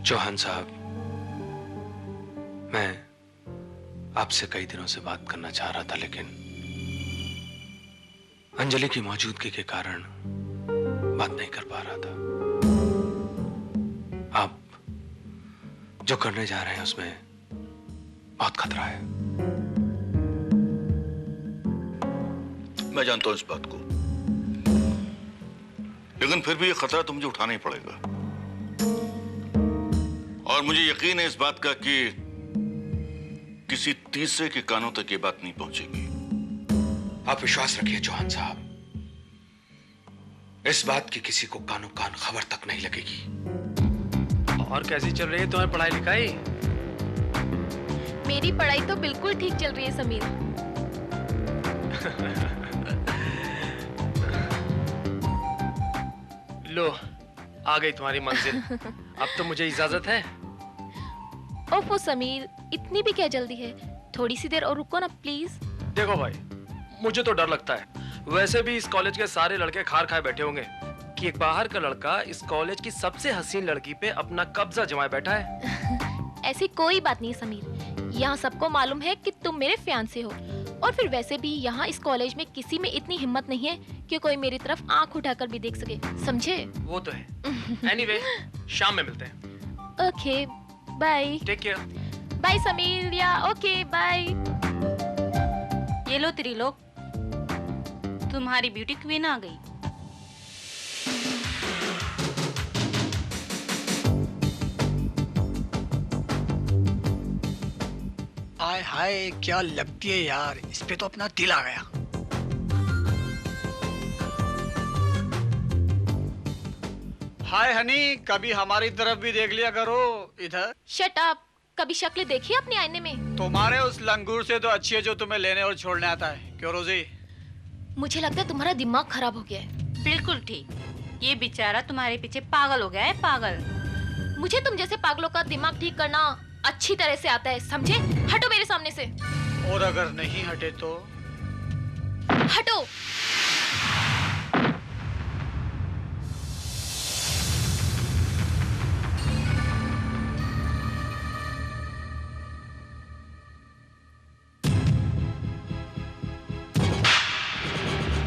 चौहान साहब, मैं आपसे कई दिनों से बात करना चाह रहा था, लेकिन अंजलि की मौजूदगी के कारण बात नहीं कर पा रहा था। आप जो करने जा रहे हैं उसमें बहुत खतरा है। मैं जानता हूं इस बात को, लेकिन फिर भी ये खतरा तो मुझे उठाना ही पड़ेगा। और मुझे यकीन है इस बात का कि किसी तीसरे के कानों तक ये बात नहीं पहुंचेगी। आप विश्वास रखिए चौहान साहब, इस बात की किसी को कानो कान खबर तक नहीं लगेगी। और कैसी चल रही है तुम्हारी पढ़ाई लिखाई? मेरी पढ़ाई तो बिल्कुल ठीक चल रही है समीर। लो, आ गई तुम्हारी मंजिल। अब तो मुझे इजाजत है। ओफो समीर, इतनी भी क्या जल्दी है? थोड़ी सी देर और रुको ना प्लीज। देखो भाई, मुझे तो डर लगता है। वैसे भी इस कॉलेज के सारे लड़के खार खाए बैठे होंगे कि एक बाहर का लड़का इस कॉलेज की सबसे हसीन लड़की पे अपना कब्जा जमाए बैठा है। ऐसी कोई बात नहीं है समीर, यहाँ सबको मालूम है कि तुम मेरे फियांसे हो। और फिर वैसे भी यहाँ इस कॉलेज में किसी में इतनी हिम्मत नहीं है कि कोई मेरी तरफ आंख उठाकर भी देख सके, समझे? वो तो है। एनीवे, शाम में मिलते हैं। Okay bye. Take care. Bye Sameer. या ओके बाय। ये लो त्रिलोक, तुम्हारी ब्यूटी क्वीन आ गई। हाय हाय, क्या लगती है यार, इस पे तो अपना दिल आ गया। हाय हनी, कभी हमारी तरफ भी देख लिया करो। इधर शट अप। कभी शक्ल देखी अपने आईने में? तुम्हारे उस लंगूर से तो अच्छी है जो तुम्हें लेने और छोड़ने आता है। क्यों रोजी? मुझे लगता है तुम्हारा दिमाग खराब हो गया है। बिल्कुल ठीक, ये बेचारा तुम्हारे पीछे पागल हो गया है, पागल। मुझे तुम जैसे पागलों का दिमाग ठीक करना अच्छी तरह से आता है, समझे? हटो मेरे सामने से। और अगर नहीं हटे तो? हटो।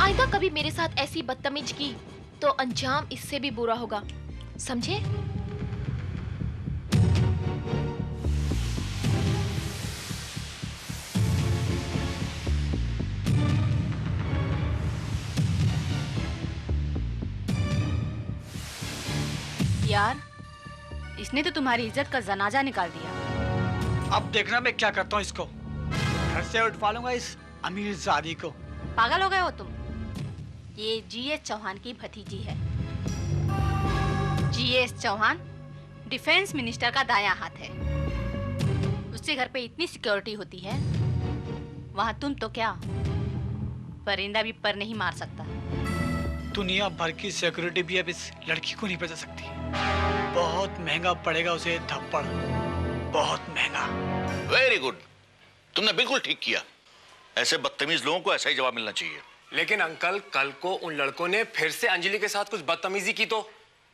आइंदा कभी मेरे साथ ऐसी बदतमीज की तो अंजाम इससे भी बुरा होगा, समझे? यार, इसने तो तुम्हारी इज्जत का जनाजा निकाल दिया। अब देखना मैं क्या करता हूँ इसको। घर से उठवा लूंगा इस अमीर जादी को। पागल हो गए हो तुम? ये जीएस चौहान की भतीजी है। जीएस चौहान डिफेंस मिनिस्टर का दायां हाथ है। उसके घर पे इतनी सिक्योरिटी होती है, वहां तुम तो क्या परिंदा भी पर नहीं मार सकता। दुनिया भर की सिक्योरिटी भी अब इस लड़की को नहीं बचा सकती। बहुत महंगा पड़ेगा उसे थप्पड़, बहुत महंगा। वेरी गुड, तुमने बिल्कुल ठीक किया। ऐसे बदतमीज लोगों को ऐसा ही जवाब मिलना चाहिए। लेकिन अंकल, कल को उन लड़कों ने फिर से अंजलि के साथ कुछ बदतमीजी की तो?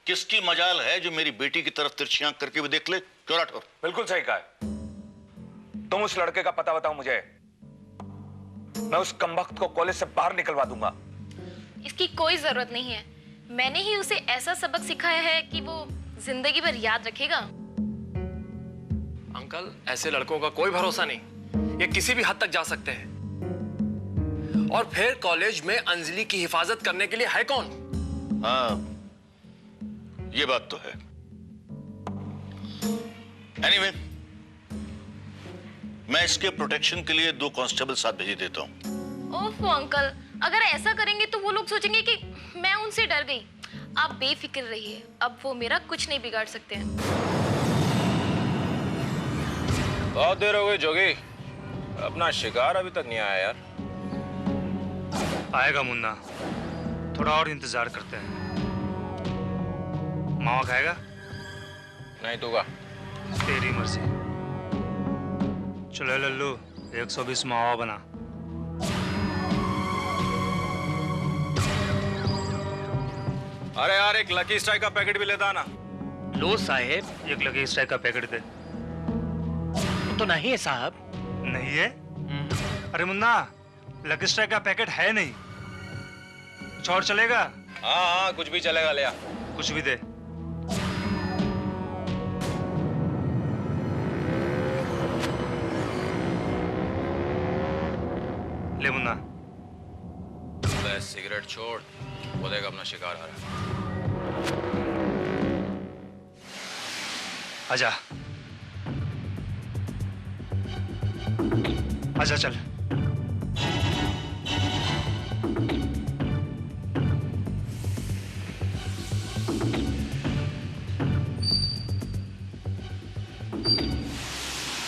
किसकी मजाल है जो मेरी बेटी की तरफ तिरछी आंख करके भी देख ले। क्यों राठौर? बिल्कुल सही कहा है। तुम उस लड़के का पता बताओ मुझे, मैं उस कमबख्त को कॉलेज से बाहर निकलवा दूंगा। इसकी कोई जरूरत नहीं है। मैंने ही उसे ऐसा सबक सिखाया है कि वो जिंदगी भर याद रखेगा। अंकल, ऐसे लड़कों का कोई भरोसा नहीं, ये किसी भी हद तक जा सकते हैं। और फिर कॉलेज में अंजलि की हिफाजत करने के लिए है कौन? हाँ, ये बात तो है। एनीवे, मैं इसके प्रोटेक्शन के लिए 2 कांस्टेबल साथ भेज देता हूं। ओफो अंकल, अगर ऐसा करेंगे तो वो लोग सोचेंगे कि मैं उनसे डर गई। आप बेफिक्र रहिए, अब वो मेरा कुछ नहीं बिगाड़ सकते हैं। बहुत देर हो गई जोगी, अपना शिकार अभी तक नहीं आया यार। आएगा मुन्ना, थोड़ा और इंतजार करते हैं। मावा खाएगा? नहीं दूंगा। तेरी मर्जी। चलो लल्लू, 120 मावा बना। अरे यार, एक लकी स्ट्राइक का पैकेट भी लेता ना। लो साहेब। एक लकी स्ट्राइक का पैकेट दे। तो नहीं है साहब। नहीं है? अरे मुन्ना, लकी स्ट्राइक का पैकेट है नहीं। कुछ और चलेगा? हाँ कुछ भी चलेगा, ले आ। कुछ भी दे। ले मुन्ना। बस सिगरेट छोड़, वो देख अपना शिकार आ रहा है। आजा आजा चल।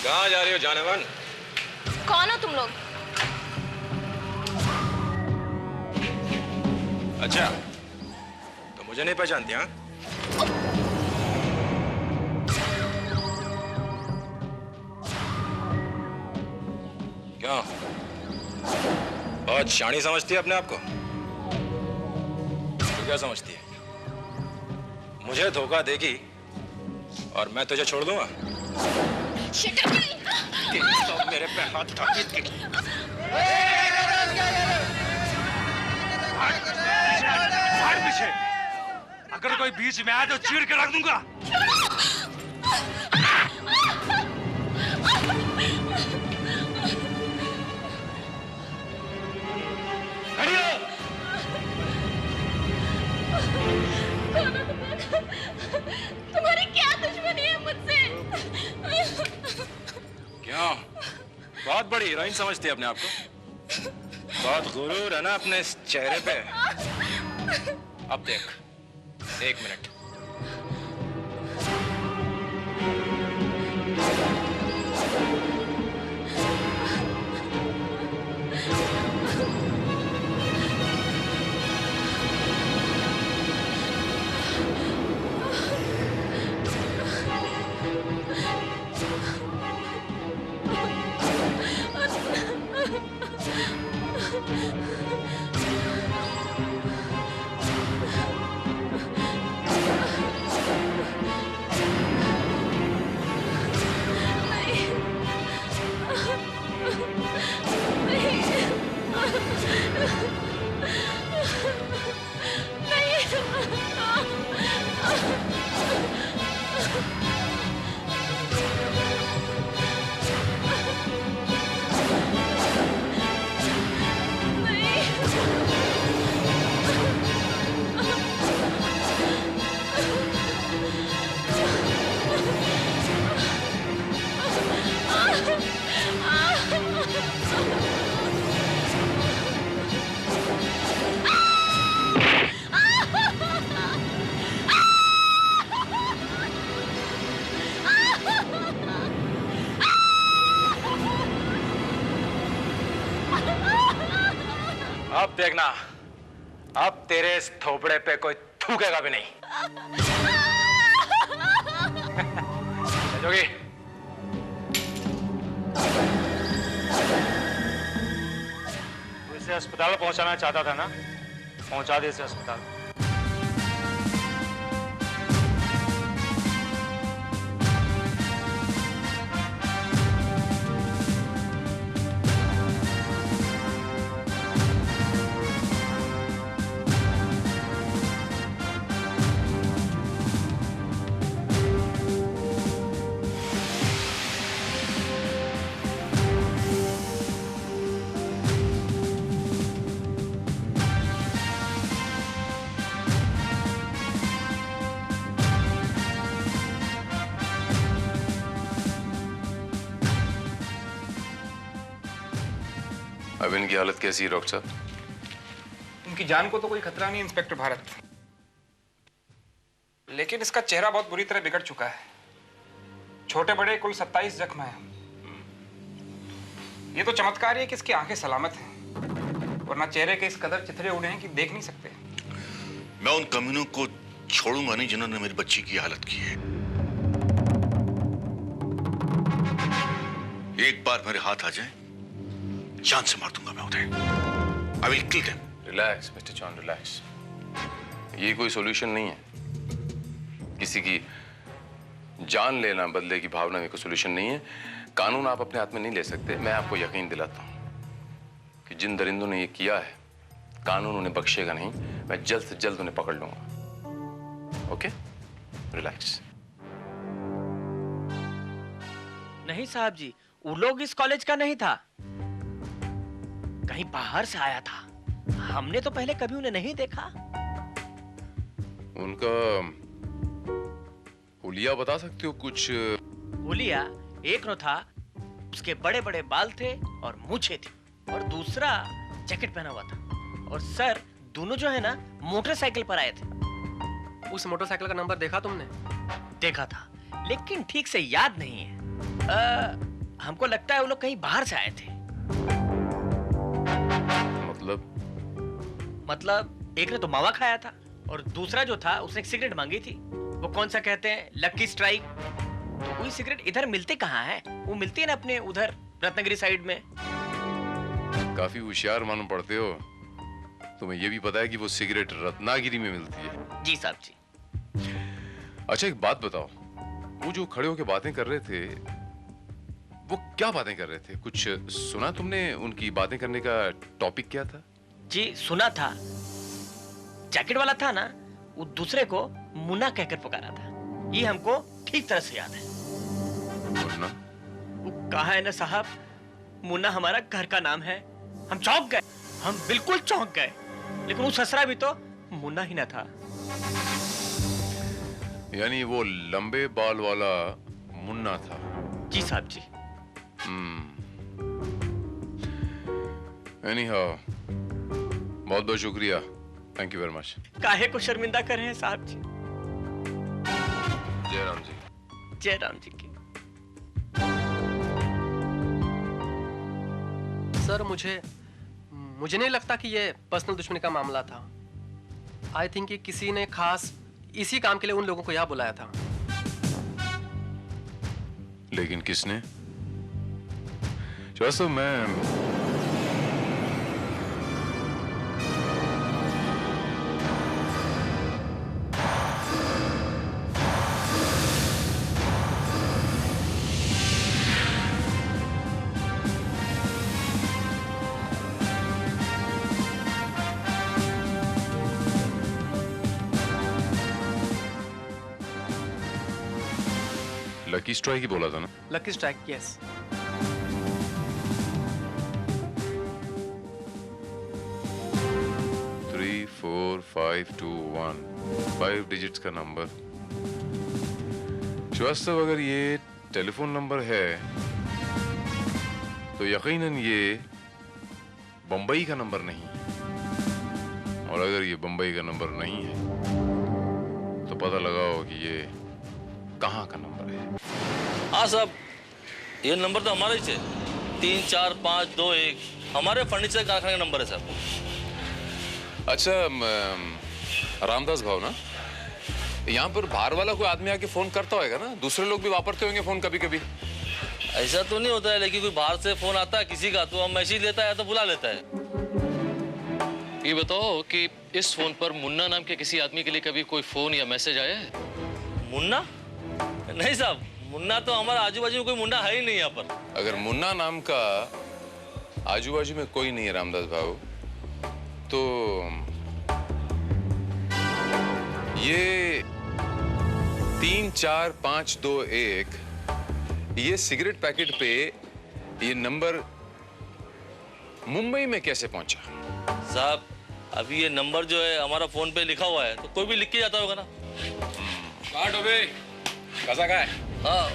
कहाँ जा रही हो जानवर? कौन हो तुम लोग? अच्छा, तो मुझे नहीं पहचानती? हाँ, क्यों? बहुत शानी समझती है अपने आप को? तो क्या समझती है? मुझे धोखा देगी और मैं तुझे छोड़ दूंगा? तो मेरे पे हाथ उठा के पीछे अगर कोई बीच में आए तो चीर के रख दूंगा। तुम्हारी क्या दुश्मनी है मुझसे? क्यों? बहुत बड़ी हीरोइन समझती है अपने आप को? बहुत गुरूर है ना अपने इस चेहरे पे। अब देख, 1 मिनट। अब देखना, अब तेरे इस थोपड़े पे कोई थूकेगा भी नहीं। जोगी, इसे अस्पताल पहुंचाना चाहता था ना, पहुंचा दे इसे अस्पताल। अब इनकी हालत कैसी है डॉक्टर साहब? इनकी जान को तो कोई खतरा नहीं इंस्पेक्टर भारत, लेकिन इसका चेहरा बहुत बुरी तरह बिगड़ चुका है। छोटे बड़े कुल 27 जख्म हैं। ये तो चमत्कार है कि इसकी आंखें सलामत हैं, वरना चेहरे के इस कदर चिथड़े उड़े हैं कि देख नहीं सकते। मैं उन कमीनों को छोड़ूंगा नहीं जिन्होंने मेरी बच्ची की हालत की है। एक बार मेरे हाथ आ जाए, जान से मार दूंगा मैं उन्हें। I will kill them. Relax mister Chauhan, relax. ये कोई सॉल्यूशन नहीं है। किसी की जान लेना बदले की भावना में कोई सोल्यूशन नहीं है। कानून आप अपने हाथ में नहीं ले सकते। मैं आपको यकीन दिलाता हूँ कि जिन दरिंदों ने ये किया है, कानून उन्हें बख्शेगा नहीं। मैं जल्द से जल्द उन्हें पकड़ लूंगा। Okay, relax. नहीं साहब जी, वो लोग इस कॉलेज का नहीं था, कहीं बाहर से आया था। हमने तो पहले कभी उन्हें नहीं देखा। उनका हुलिया बता सकते हो कुछ? हुलिया एक न था, उसके बड़े बड़े बाल थे और मूछें थी, और दूसरा जैकेट पहना हुआ था। और सर, दोनों जो है ना मोटरसाइकिल पर आए थे। उस मोटरसाइकिल का नंबर देखा तुमने? देखा था, लेकिन ठीक से याद नहीं है। हमको लगता है वो लोग कहीं बाहर से आए थे। मतलब एक ने तो मावा खाया था, और दूसरा जो था उसने एक सिगरेट मांगी थी। वो कौन सा कहते हैं, लकी स्ट्राइक। तो वही सिगरेट इधर मिलते कहाँ है? वो मिलती है ना अपने उधर रत्नागिरी साइड में। काफी होशियार मालूम पड़ते हो। तुम्हें ये भी पता है कि वो सिगरेट रत्नागिरी में मिलती है? जी साहब जी। अच्छा एक बात बताओ, वो जो खड़े होकर बातें कर रहे थे, वो क्या बातें कर रहे थे? कुछ सुना तुमने? उनकी बातें करने का टॉपिक क्या था? जी सुना था। जैकेट वाला था ना, वो दूसरे को मुन्ना कहकर पुकारा था। ये हमको ठीक तरह से याद है। मुन्ना? वो कहा है ना साहब, मुन्ना हमारा घर का नाम है। हम चौंक गए, हम बिल्कुल चौंक गए। लेकिन वो ससरा भी तो मुन्ना ही ना था। यानी वो लंबे बाल वाला मुन्ना था? जी साहब जी। एनीहाउ, बहुत बहुत शुक्रिया। Thank you very much. काहे को शर्मिंदा कर रहे हैं साहब जी? जय राम जी। जय राम जी की। सर, मुझे नहीं लगता कि ये पर्सनल दुश्मनी का मामला था। आई थिंक कि किसी ने खास इसी काम के लिए उन लोगों को यहाँ बुलाया था। लेकिन किसने? जैसे मैं लकी स्ट्राइक ही बोला था ना? Lucky strike, yes. Three 4 5 2 1, 5 digits का नंबर। श्रीवास्तव, अगर ये टेलीफोन नंबर है तो यकीनन ये बंबई का नंबर नहीं है। और अगर ये बंबई का नंबर नहीं है तो पता लगाओ कि ये कहाँ का नंबर है। हाँ साहब, ये नंबर तो हमारा ही है, 34521। हमारे फर्नीचर कारखाने का नंबर है साहब। अच्छा रामदास भाव ना, यहाँ पर बाहर वाला कोई आदमी आके फोन करता होगा ना? दूसरे लोग भी वापरते होंगे फोन कभी कभी? ऐसा तो नहीं होता है, लेकिन कोई बाहर से फोन आता है किसी का तो हम मैसेज लेता है तो बुला लेता है। ये बताओ कि इस फोन पर मुन्ना नाम के किसी आदमी के लिए कभी कोई फोन या मैसेज आया है? मुन्ना? नहीं साहब, मुन्ना तो हमारा आजू बाजू में कोई मुन्ना है ही नहीं यहाँ पर। अगर मुन्ना नाम का आजू बाजू में कोई नहीं है रामदास भाव, तो ये 34521 ये सिगरेट पैकेट पे ये नंबर मुंबई में कैसे पहुंचा? साहब, अभी ये नंबर जो है हमारा फोन पे लिखा हुआ है, तो कोई भी लिख के जाता होगा ना। कैसा का है? हाँ,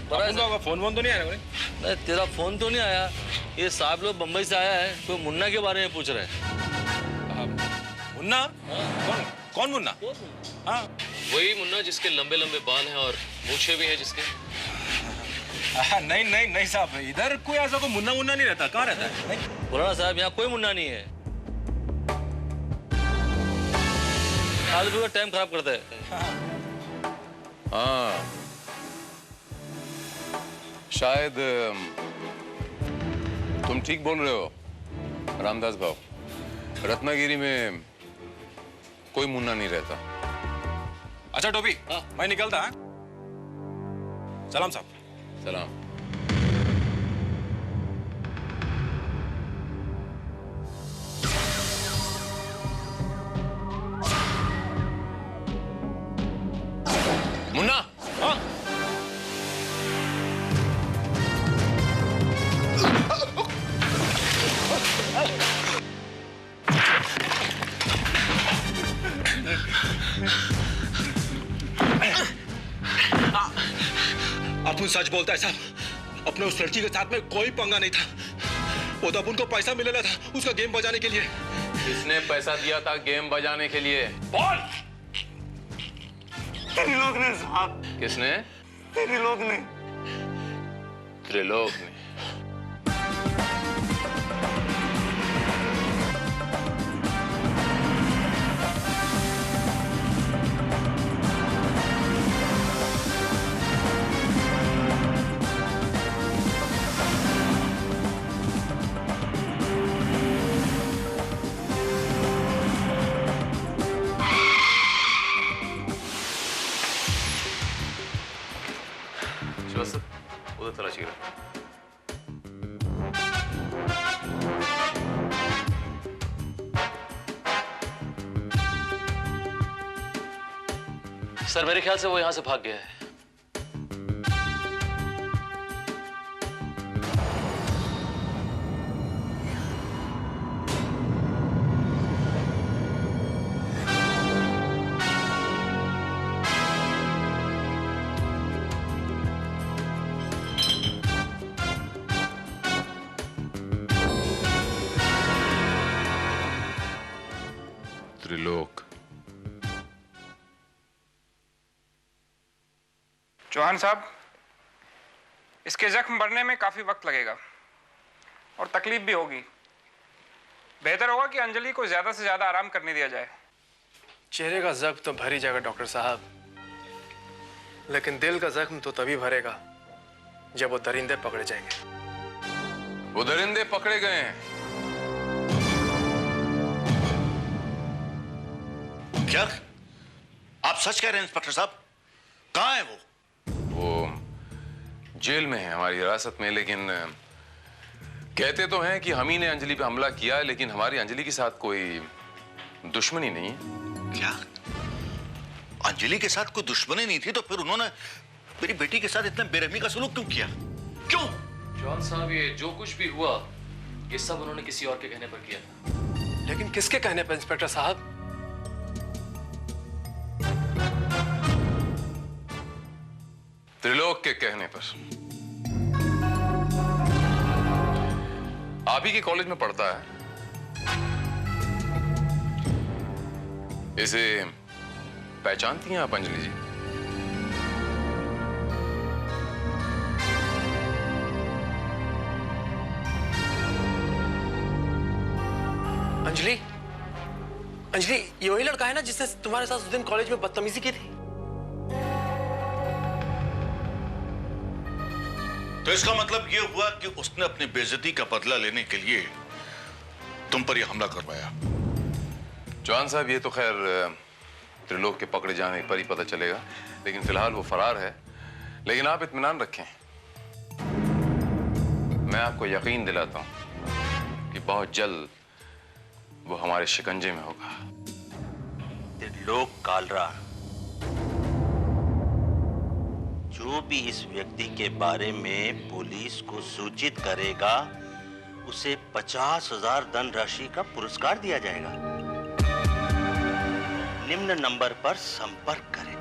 फोन तो नहीं आया? नहीं, तेरा फोन तो नहीं आया। ये साहब लोग बम्बई से आया है, तो मुन्ना के बारे में पूछ रहे हैं। मुन्ना? कौन मुन्ना? हाँ, वही मुन्ना जिसके लंबे लंबे बाल हैं और मूछें भी हैं जिसके। नहीं साहब, इधर कोई ऐसा कोई मुन्ना नहीं रहता। कहाँ रहता है? बोला ना साहब, यहाँ कोई मुन्ना नहीं है। आज भी टाइम खराब करता है। हाँ, शायद तुम ठीक बोल रहे हो रामदास भाव। रत्नागिरी में कोई मुन्ना नहीं रहता। अच्छा टोपी, मैं निकलता। सलाम साहब। सलाम। मुन्ना। हाँ? अपुन सच बोलता है साहब, अपने उस लड़की के साथ में कोई पंगा नहीं था। वो तो अपुन को पैसा मिलेला था उसका गेम बजाने के लिए। किसने पैसा दिया था गेम बजाने के लिए? बोल। तेरे लोग ने साहब। किसने? तेरे लोग ने। त्रिलोक ने। उधर तलाशी करो। सर मेरे ख्याल से वो यहां से भाग गया है। त्रिलोक। चौहान साहब, इसके जख्म बढ़ने में काफी वक्त लगेगा और तकलीफ भी होगी। बेहतर होगा कि अंजलि को ज्यादा से ज्यादा आराम करने दिया जाए। चेहरे का जख्म तो भर ही जाएगा डॉक्टर साहब, लेकिन दिल का जख्म तो तभी भरेगा जब वो दरिंदे पकड़े जाएंगे। वो दरिंदे पकड़े गए हैं। क्या आप सच कह रहे हैं इंस्पेक्टर साहब? कहाँ है वो? वो जेल में है हमारी हिरासत में, लेकिन कहते तो हैं कि हम ही ने अंजलि पे हमला किया है, लेकिन हमारी अंजलि के साथ कोई दुश्मनी नहीं है। क्या अंजलि के साथ कोई दुश्मनी नहीं थी तो फिर उन्होंने मेरी बेटी के साथ इतना बेरहमी का सलूक क्यों किया? क्यों? जॉन साहब, ये जो कुछ भी हुआ ये सब उन्होंने किसी और के कहने पर किया था। लेकिन किसके कहने पर इंस्पेक्टर साहब? त्रिलोक के कहने पर। आप ही के कॉलेज में पढ़ता है। इसे पहचानती हैं आप अंजलि जी? अंजलि? अंजलि ये वही लड़का है ना जिसने तुम्हारे साथ उस दिन कॉलेज में बदतमीजी की थी? तो इसका मतलब यह हुआ कि उसने अपनी बेइज्जती का बदला लेने के लिए तुम पर यह हमला करवाया। जॉन साहब, ये तो खैर त्रिलोक के पकड़े जाने पर ही पता चलेगा, लेकिन फिलहाल वो फरार है। लेकिन आप इत्मीनान रखें, मैं आपको यकीन दिलाता हूं कि बहुत जल्द वो हमारे शिकंजे में होगा। त्रिलोक कालरा जो भी इस व्यक्ति के बारे में पुलिस को सूचित करेगा उसे 50,000 धनराशि का पुरस्कार दिया जाएगा। निम्न नंबर पर संपर्क करें।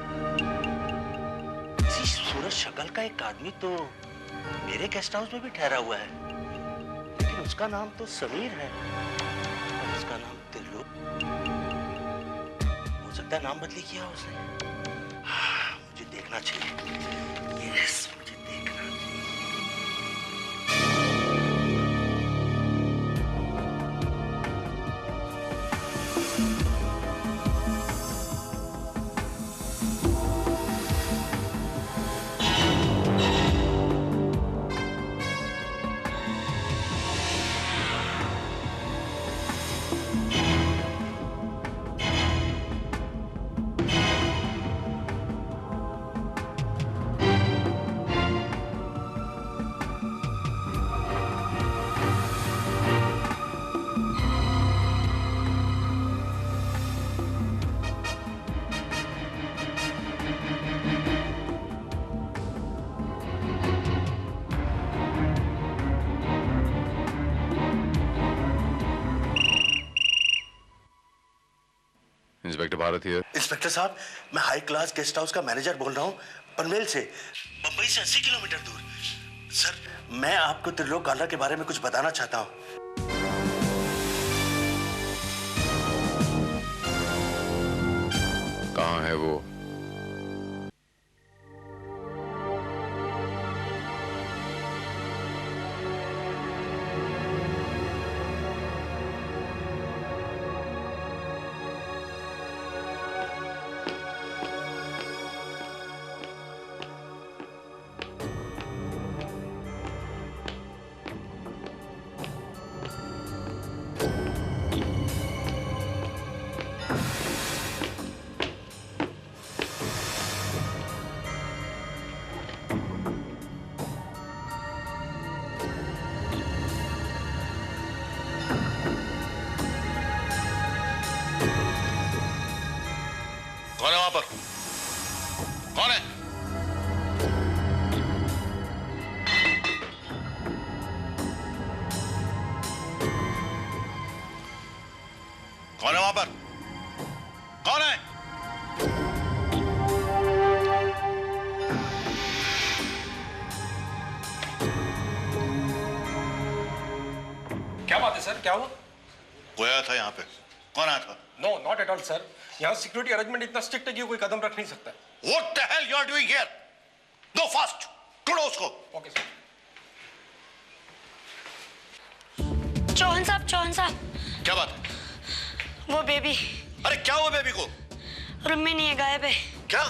इसी सूरज शक्ल का एक आदमी तो मेरे गेस्ट हाउस में भी ठहरा हुआ है, लेकिन उसका नाम तो समीर है और उसका नाम त्रिलोक। हो सकता है नाम बदली किया उसने। मुझे देखना चाहिए। यस, मुझे देखना चाहिए। Inspector Bharat here. इंस्पेक्टर साहब, मैं हाई क्लास गेस्ट हाउस का मैनेजर बोल रहा हूँ, पनवेल से, मुंबई से 80 किलोमीटर दूर। सर, मैं आपको त्रिलोक काला के बारे में कुछ बताना चाहता हूँ। कहाँ है वो? कौन है वहां पर? कौन है? कौन है वहां पर? कौन है? क्या बात है सर, क्या हुआ? कोई आया था यहाँ पे? कौन आया था? No, not at all sir. यहाँ सिक्योरिटी अरेंजमेंट इतना स्ट्रिक्ट है कि कोई कदम रख नहीं सकता। What the hell you are doing here? Go fast. ढूंढो उसको। Okay sir. चौहान साहब। क्या बात है? वो बेबी। अरे क्या हुआ बेबी को? रूम में नहीं है, गायब है। क्या?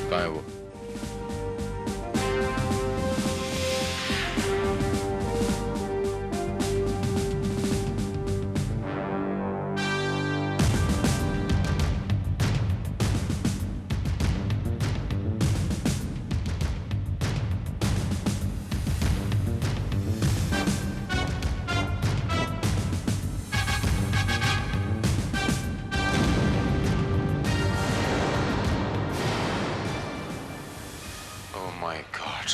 कहाँ है वो? Oh my God.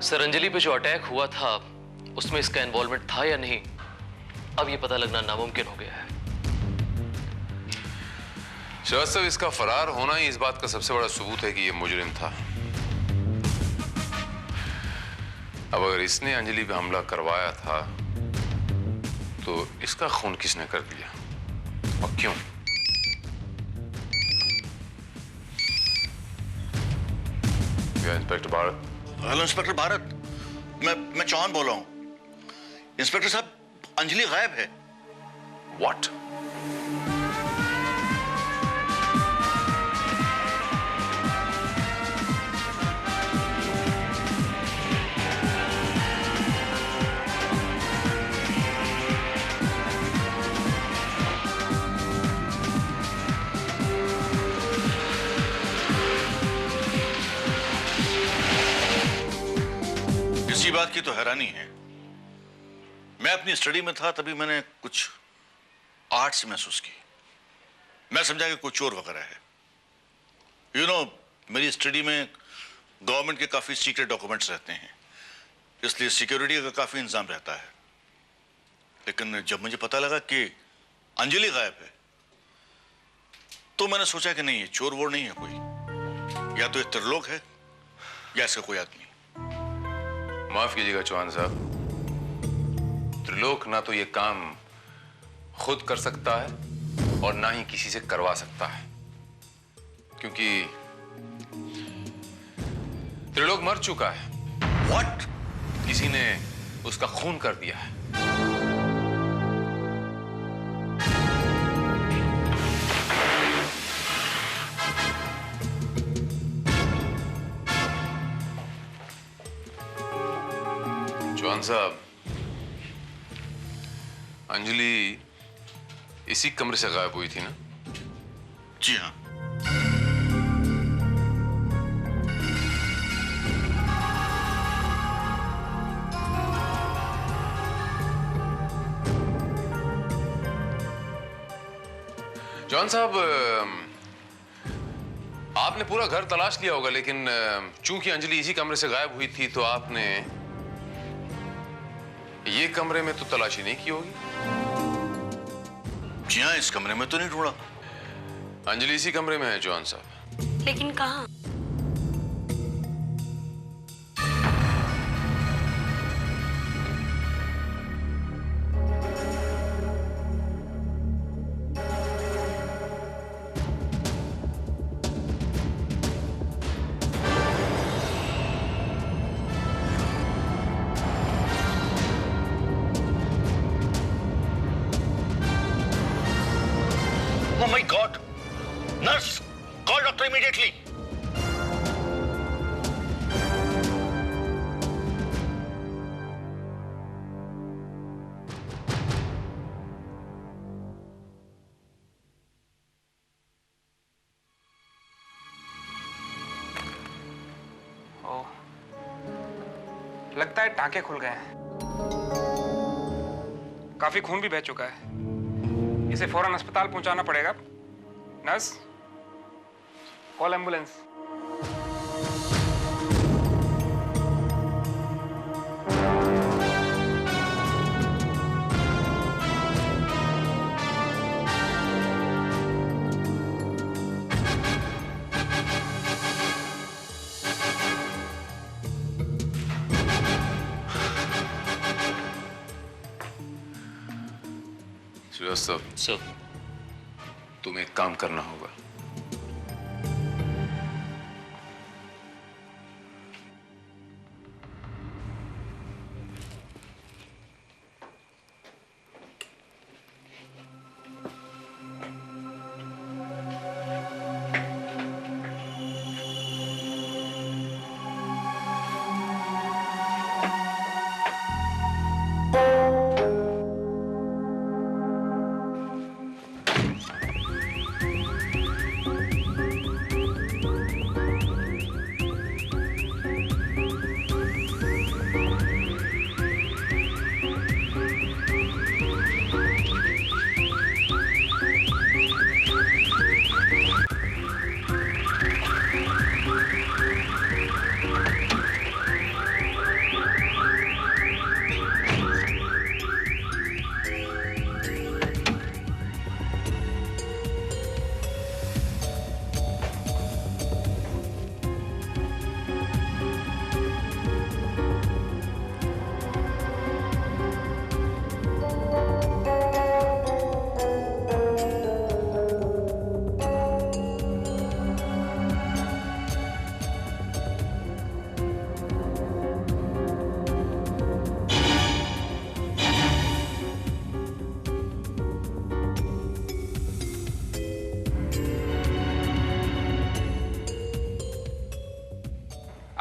Sir, Anjali पे जो अटैक हुआ था उसमें इसका इन्वॉल्वमेंट था या नहीं, अब ये पता लगना नामुमकिन हो गया है। श्रीवास्तव, इसका फरार होना ही इस बात का सबसे बड़ा सबूत है कि ये मुजरिम था। अब अगर इसने अंजलि पे हमला करवाया था तो इसका खून किसने कर दिया और क्यों? Inspector Bharat. Hello inspector Bharat, मैं चौहान बोल रहा हूं। इंस्पेक्टर साहब, अंजलि गायब है। What? इसी बात की तो हैरानी है। मैं अपनी स्टडी में था, तभी मैंने कुछ आर्ट्स महसूस की। मैं समझा कि कोई चोर वगैरह है। यू नो, मेरी स्टडी में गवर्नमेंट के काफी सीक्रेट डॉक्यूमेंट्स रहते हैं, इसलिए सिक्योरिटी का काफी इंतजाम रहता है। लेकिन जब मुझे पता लगा कि अंजलि गायब है, तो मैंने सोचा कि नहीं, ये चोर वोर नहीं है कोई, या तो ये त्रिलोक है या ऐसा कोई आदमी। माफ कीजिएगा चौहान साहब, त्रिलोक ना तो ये काम खुद कर सकता है और ना ही किसी से करवा सकता है, क्योंकि त्रिलोक मर चुका है। What? किसी ने उसका खून कर दिया है। चौहान साहब, अंजलि इसी कमरे से गायब हुई थी ना? जी हाँ। जॉन साहब, आपने पूरा घर तलाश लिया होगा, लेकिन चूंकि अंजलि इसी कमरे से गायब हुई थी तो आपने ये कमरे में तो तलाशी नहीं की होगी। जी हाँ, इस कमरे में तो नहीं ढूंढा। अंजलि इसी कमरे में है जॉन साहब। लेकिन कहाँ? Oh my God! Nurse, call doctor immediately. ओह, लगता है टांके खुल गए हैं। काफी खून भी बह चुका है। इसे फौरन अस्पताल पहुंचाना पड़ेगा। Nurse, call ambulance. Srivastava, sir, तुम्हें एक काम करना होगा।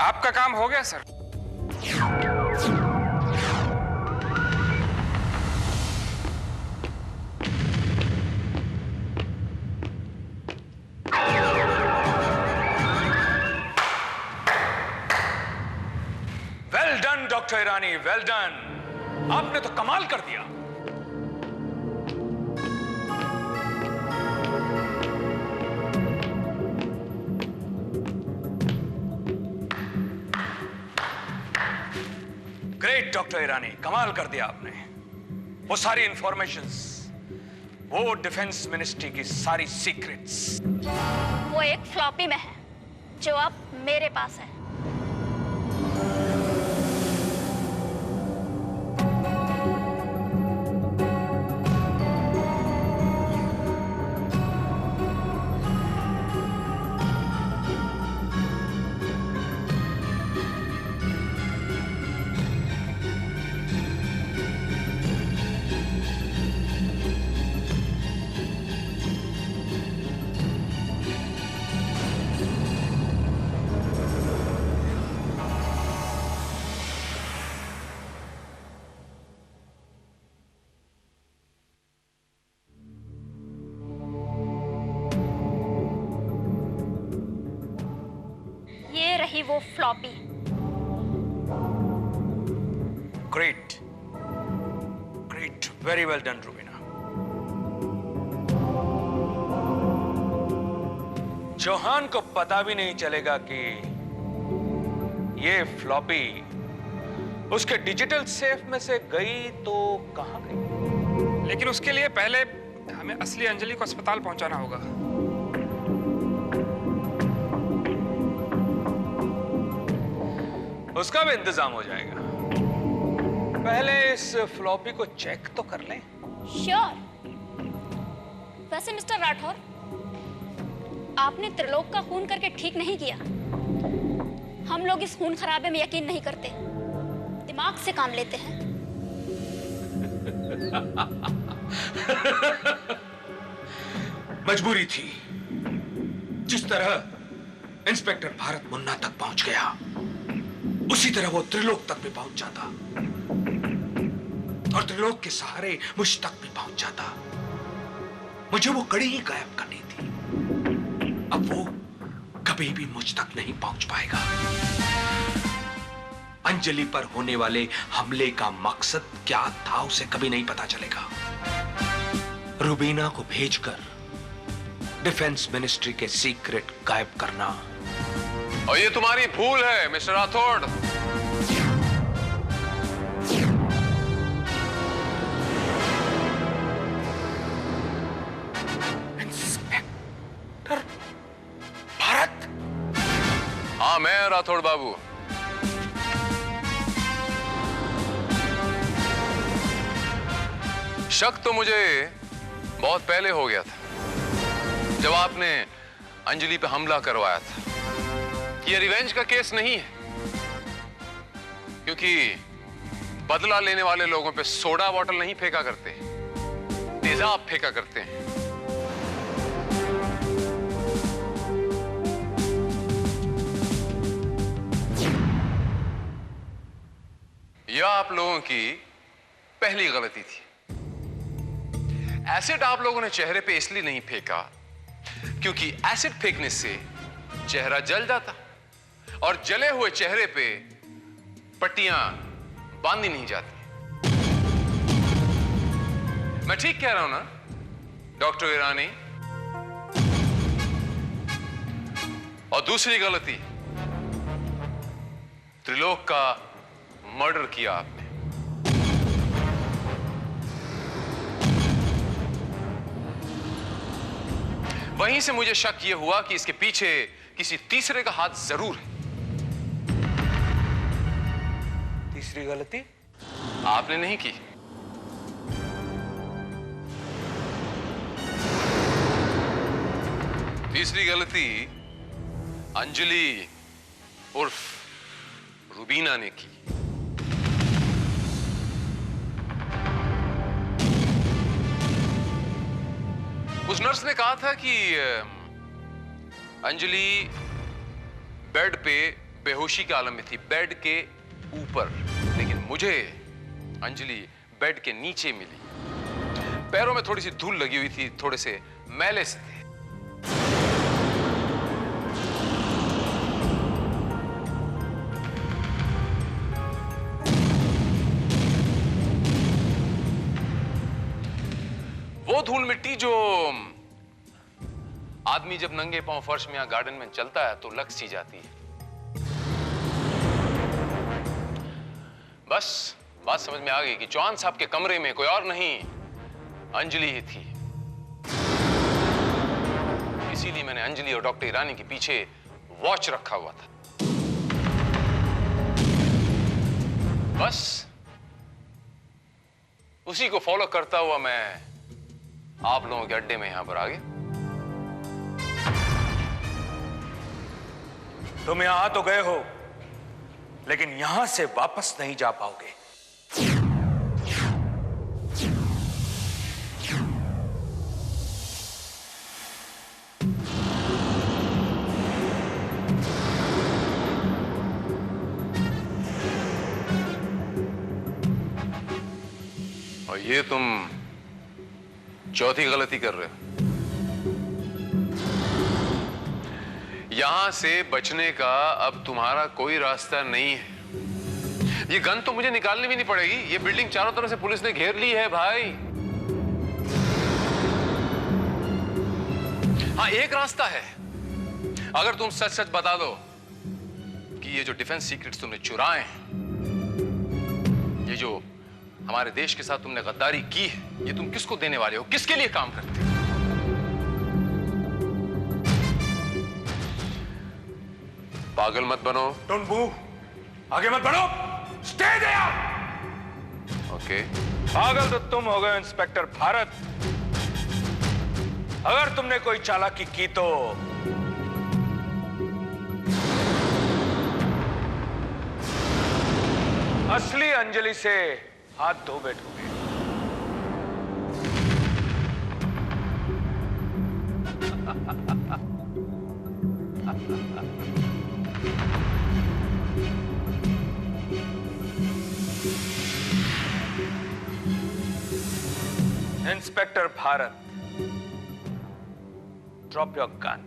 आपका काम हो गया sir. Well done doctor Irani, well done. आपने तो कमाल कर दिया। ग्रेट डॉक्टर ईरानी, कमाल कर दिया आपने। वो सारी इंफॉर्मेशंस, वो डिफेंस मिनिस्ट्री की सारी सीक्रेट्स, वो एक फ्लॉपी में है जो अब मेरे पास है। यानी वो floppy. Great, great, very well done Rubina. Chauhan को पता भी नहीं चलेगा कि ये फ्लॉपी उसके डिजिटल सेफ में से गई तो कहां गई? लेकिन उसके लिए पहले हमें असली अंजलि को अस्पताल पहुंचाना होगा। उसका भी इंतजाम हो जाएगा। पहले इस फ्लॉपी को चेक तो कर लें। श्योर। वैसे मिस्टर राठौर, आपने त्रिलोक का खून करके ठीक नहीं किया। हम लोग इस खून खराबे में यकीन नहीं करते, दिमाग से काम लेते हैं। मजबूरी थी। जिस तरह इंस्पेक्टर भारत मुन्ना तक पहुंच गया, उसी तरह वो त्रिलोक तक भी पहुंच जाता और त्रिलोक के सहारे मुझ तक भी पहुंच जाता। मुझे वो कड़ी ही गायब करनी थी। अब वो कभी भी मुझ तक नहीं पहुंच पाएगा। अंजलि पर होने वाले हमले का मकसद क्या था उसे कभी नहीं पता चलेगा। रूबीना को भेजकर डिफेंस मिनिस्ट्री के सीक्रेट गायब करना, और ये तुम्हारी भूल है मिस्टर राठौड़। इंस्पेक्टर भारत? हाँ, मैं राठौड़ बाबू। शक तो मुझे बहुत पहले हो गया था, जब आपने अंजलि पे हमला करवाया था। ये रिवेंज का केस नहीं है, क्योंकि बदला लेने वाले लोगों पे सोडा बॉटल नहीं फेंका करते, तेजाब फेंका करते हैं। यह आप लोगों की पहली गलती थी। एसिड आप लोगों ने चेहरे पे इसलिए नहीं फेंका क्योंकि एसिड फेंकने से चेहरा जल जाता, और जले हुए चेहरे पे पट्टियां बांधी नहीं जाती। मैं ठीक कह रहा हूं ना डॉक्टर ईरानी? और दूसरी गलती, त्रिलोक का मर्डर किया आपने। वहीं से मुझे शक यह हुआ कि इसके पीछे किसी तीसरे का हाथ जरूर है। तीसरी गलती आपने नहीं की। तीसरी गलती अंजलि उर्फ रूबीना ने की। उस नर्स ने कहा था कि अंजलि बेड पे बेहोशी के आलम में थी, बेड के ऊपर, लेकिन मुझे अंजलि बेड के नीचे मिली। पैरों में थोड़ी सी धूल लगी हुई थी, थोड़े से मैले से थे। वो धूल मिट्टी जो आदमी जब नंगे पांव फर्श में या गार्डन में चलता है तो लग सी जाती है। बस बात समझ में आ गई कि चौहान साहब के कमरे में कोई और नहीं, अंजलि ही थी। इसीलिए मैंने अंजलि और डॉक्टर ईरानी के पीछे वॉच रखा हुआ था। बस उसी को फॉलो करता हुआ मैं आप लोगों के अड्डे में यहां पर आ गया। तुम यहां तो गए हो, लेकिन यहां से वापस नहीं जा पाओगे। और ये तुम चौथी गलती कर रहे हो। यहां से बचने का अब तुम्हारा कोई रास्ता नहीं है। ये गन तो मुझे निकालनी भी नहीं पड़ेगी, ये बिल्डिंग चारों तरफ से पुलिस ने घेर ली है भाई। हाँ, एक रास्ता है, अगर तुम सच सच बता दो कि ये जो डिफेंस सीक्रेट्स तुमने चुराए हैं, ये जो हमारे देश के साथ तुमने गद्दारी की है, ये तुम किसको देने वाले हो, किसके लिए काम करते हो? पागल मत बनो। डोंट मूव, आगे मत बढ़ो, स्टे देयर। ओके। पागल तो तुम हो गए इंस्पेक्टर भारत। अगर तुमने कोई चालाकी की तो असली अंजलि से हाथ धो बैठोगे। Inspector Bharat, drop your gun.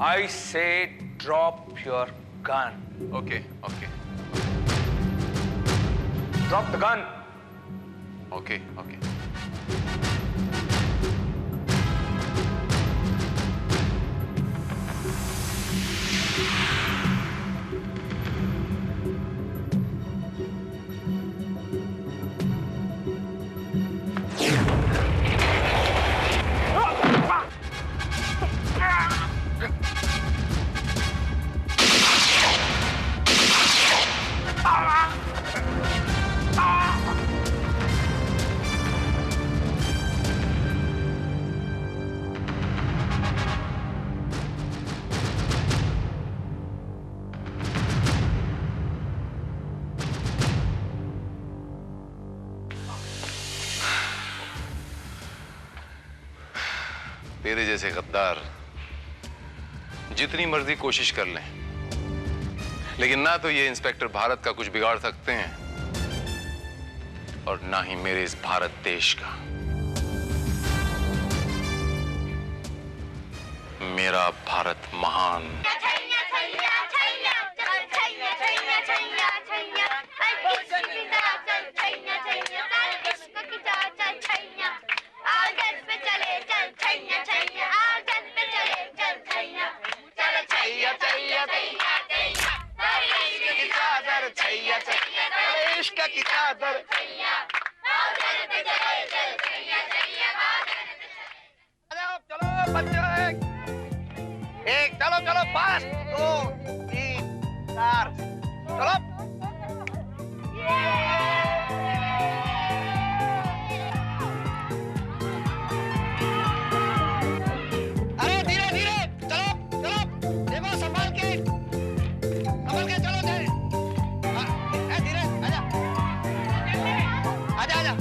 I say drop your gun. Okay okay. Drop the gun. Okay okay. तेरे जैसे गद्दार जितनी मर्जी कोशिश कर लें, लेकिन ना तो ये इंस्पेक्टर भारत का कुछ बिगाड़ सकते हैं और ना ही मेरे इस भारत देश का। मेरा भारत महान। चलो बच्चों, एक चलो चलो, 5 2 3 4 चलो। अरे धीरे धीरे चलो चलो, देखो संभाल के चलो। धीरे आजा आजा आजा।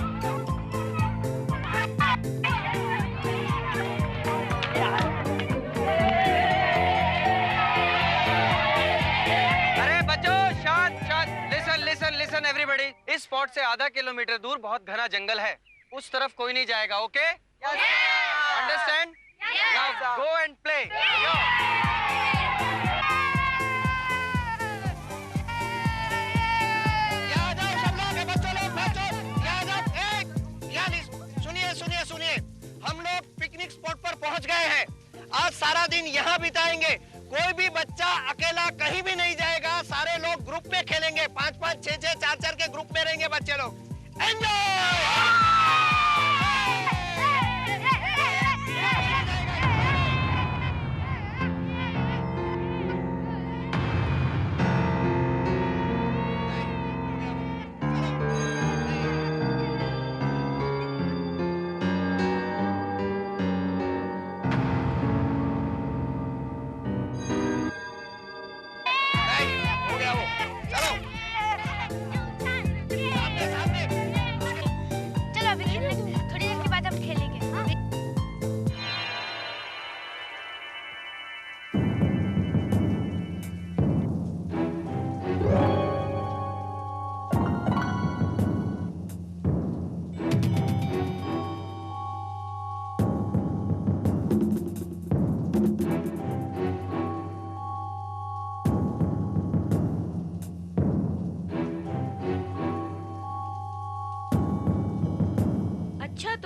लिसन एवरीबॉडी, इस स्पॉट से आधा किलोमीटर दूर बहुत घना जंगल है, उस तरफ कोई नहीं जाएगा। Okay, understand? Now go and play. यहाँ जाओ सब लोग, बच्चों लोग बच्चों यहाँ जाओ। सुनिए सुनिए सुनिए, हम लोग पिकनिक स्पॉट पर पहुंच गए हैं। आज सारा दिन यहाँ बिताएंगे। कोई भी बच्चा अकेला कहीं भी नहीं जाएगा, सारे लोग ग्रुप में खेलेंगे। 5-5 6-6 4-4 के ग्रुप में रहेंगे बच्चे लोग।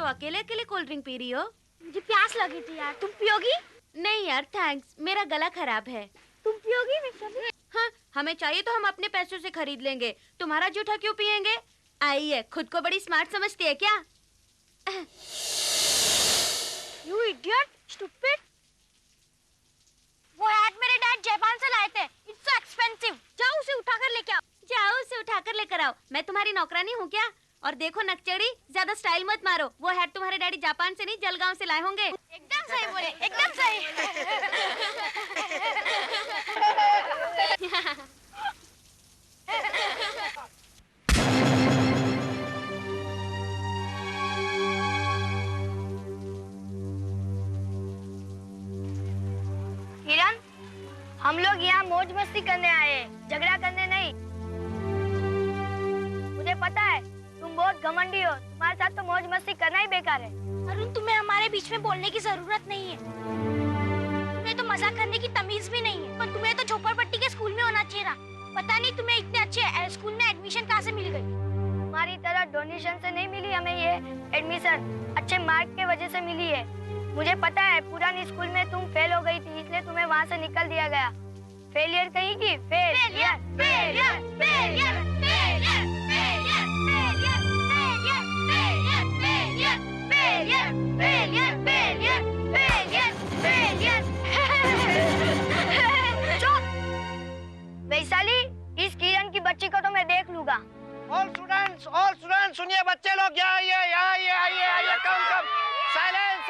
तो अकेले अकेले कोल्ड ड्रिंक पी रही हो? मुझे प्यास लगी थी यार, तुम पियोगी? नहीं यार थैंक्स, मेरा गला खराब है। तुम पियोगी मिस्टर? हाँ, हमें चाहिए तो हम अपने पैसों से खरीद लेंगे, तुम्हारा जूठा क्यों पियेंगे? आइए, खुद को बड़ी स्मार्ट समझती है क्या? You idiot, stupid! वो हैट मेरे डैड जापान से लाए थे। It's so expensive. जाओ उसे उठाकर लेके आओ। जाओ उसे उठाकर लेकर आओ। मैं तुम्हारी नौकरानी हूँ क्या? और देखो नकचड़ी, ज्यादा स्टाइल मत मारो। वो हैट तुम्हारे डैडी जापान से नहीं जलगांव से लाए होंगे। एकदम सही बोले, एकदम सही। हिरन, हम लोग यहाँ मौज मस्ती करने आए हैं, झगड़ा करने नहीं। मुझे पता है तुम बहुत घमंडी हो, तुम्हारे साथ तो मौज मस्ती करना ही बेकार है। अरुण, तुम्हें हमारे बीच में बोलने की जरूरत नहीं है। तुम्हें तो मजाक करने की तमीज भी नहीं है। और तुम्हें तो झोपड़पट्टी के स्कूल में होना चाहिए था। पता नहीं तुम्हें इतने अच्छे स्कूल में एडमिशन कहाँ से मिल गई। तुम्हारी तरह डोनेशन से नहीं मिली हमें ये एडमिशन, अच्छे मार्क के वजह से मिली है। मुझे पता है पुरानी स्कूल में तुम फेल हो गई थी, इसलिए तुम्हें वहाँ से निकल दिया गया। फेलियर कहीं की failure, failure, failure, failure, failure, failure, failure, failure, failure, failure, failure, failure. चुप! वैशाली, इस किरण की बच्ची को तो मैं देख लूंगा। ऑल स्टूडेंट्स सुनिए, बच्चे लोग यहाँ आइए, कम। साइलेंस,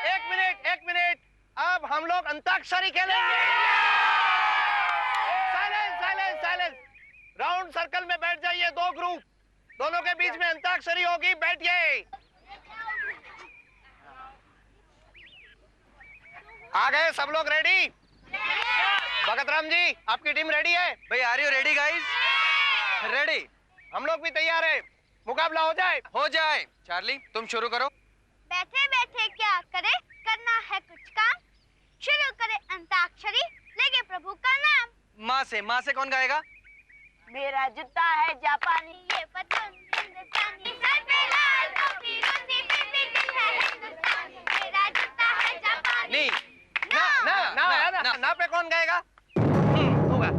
एक मिनट। अब हम लोग अंताक्षरी खेलेंगे। साइलेंस। राउंड सर्कल में बैठ जाइए, 2 ग्रुप, दोनों के बीच में अंताक्षरी होगी, बैठिए। आ गए सब लोग रेडी? भगत राम जी, आपकी टीम रेडी है? भाई are you ready guys? Ready. हम लोग भी तैयार है, मुकाबला हो जाए। चार्ली तुम शुरू करो। बैठे बैठे क्या करे, करना है कुछ काम, शुरू करे अंताक्षरी, लेके प्रभु का नाम। माँ से कौन गाएगा? मेरा जूता है जापानी, ये पतंग हिंदुस्तानी, सर पे लाल टोपी, रोटी पे दिल है हिंदुस्तानी, मेरा जूता है जापानी। नहीं, ना पे कौन गाएगा? होगा।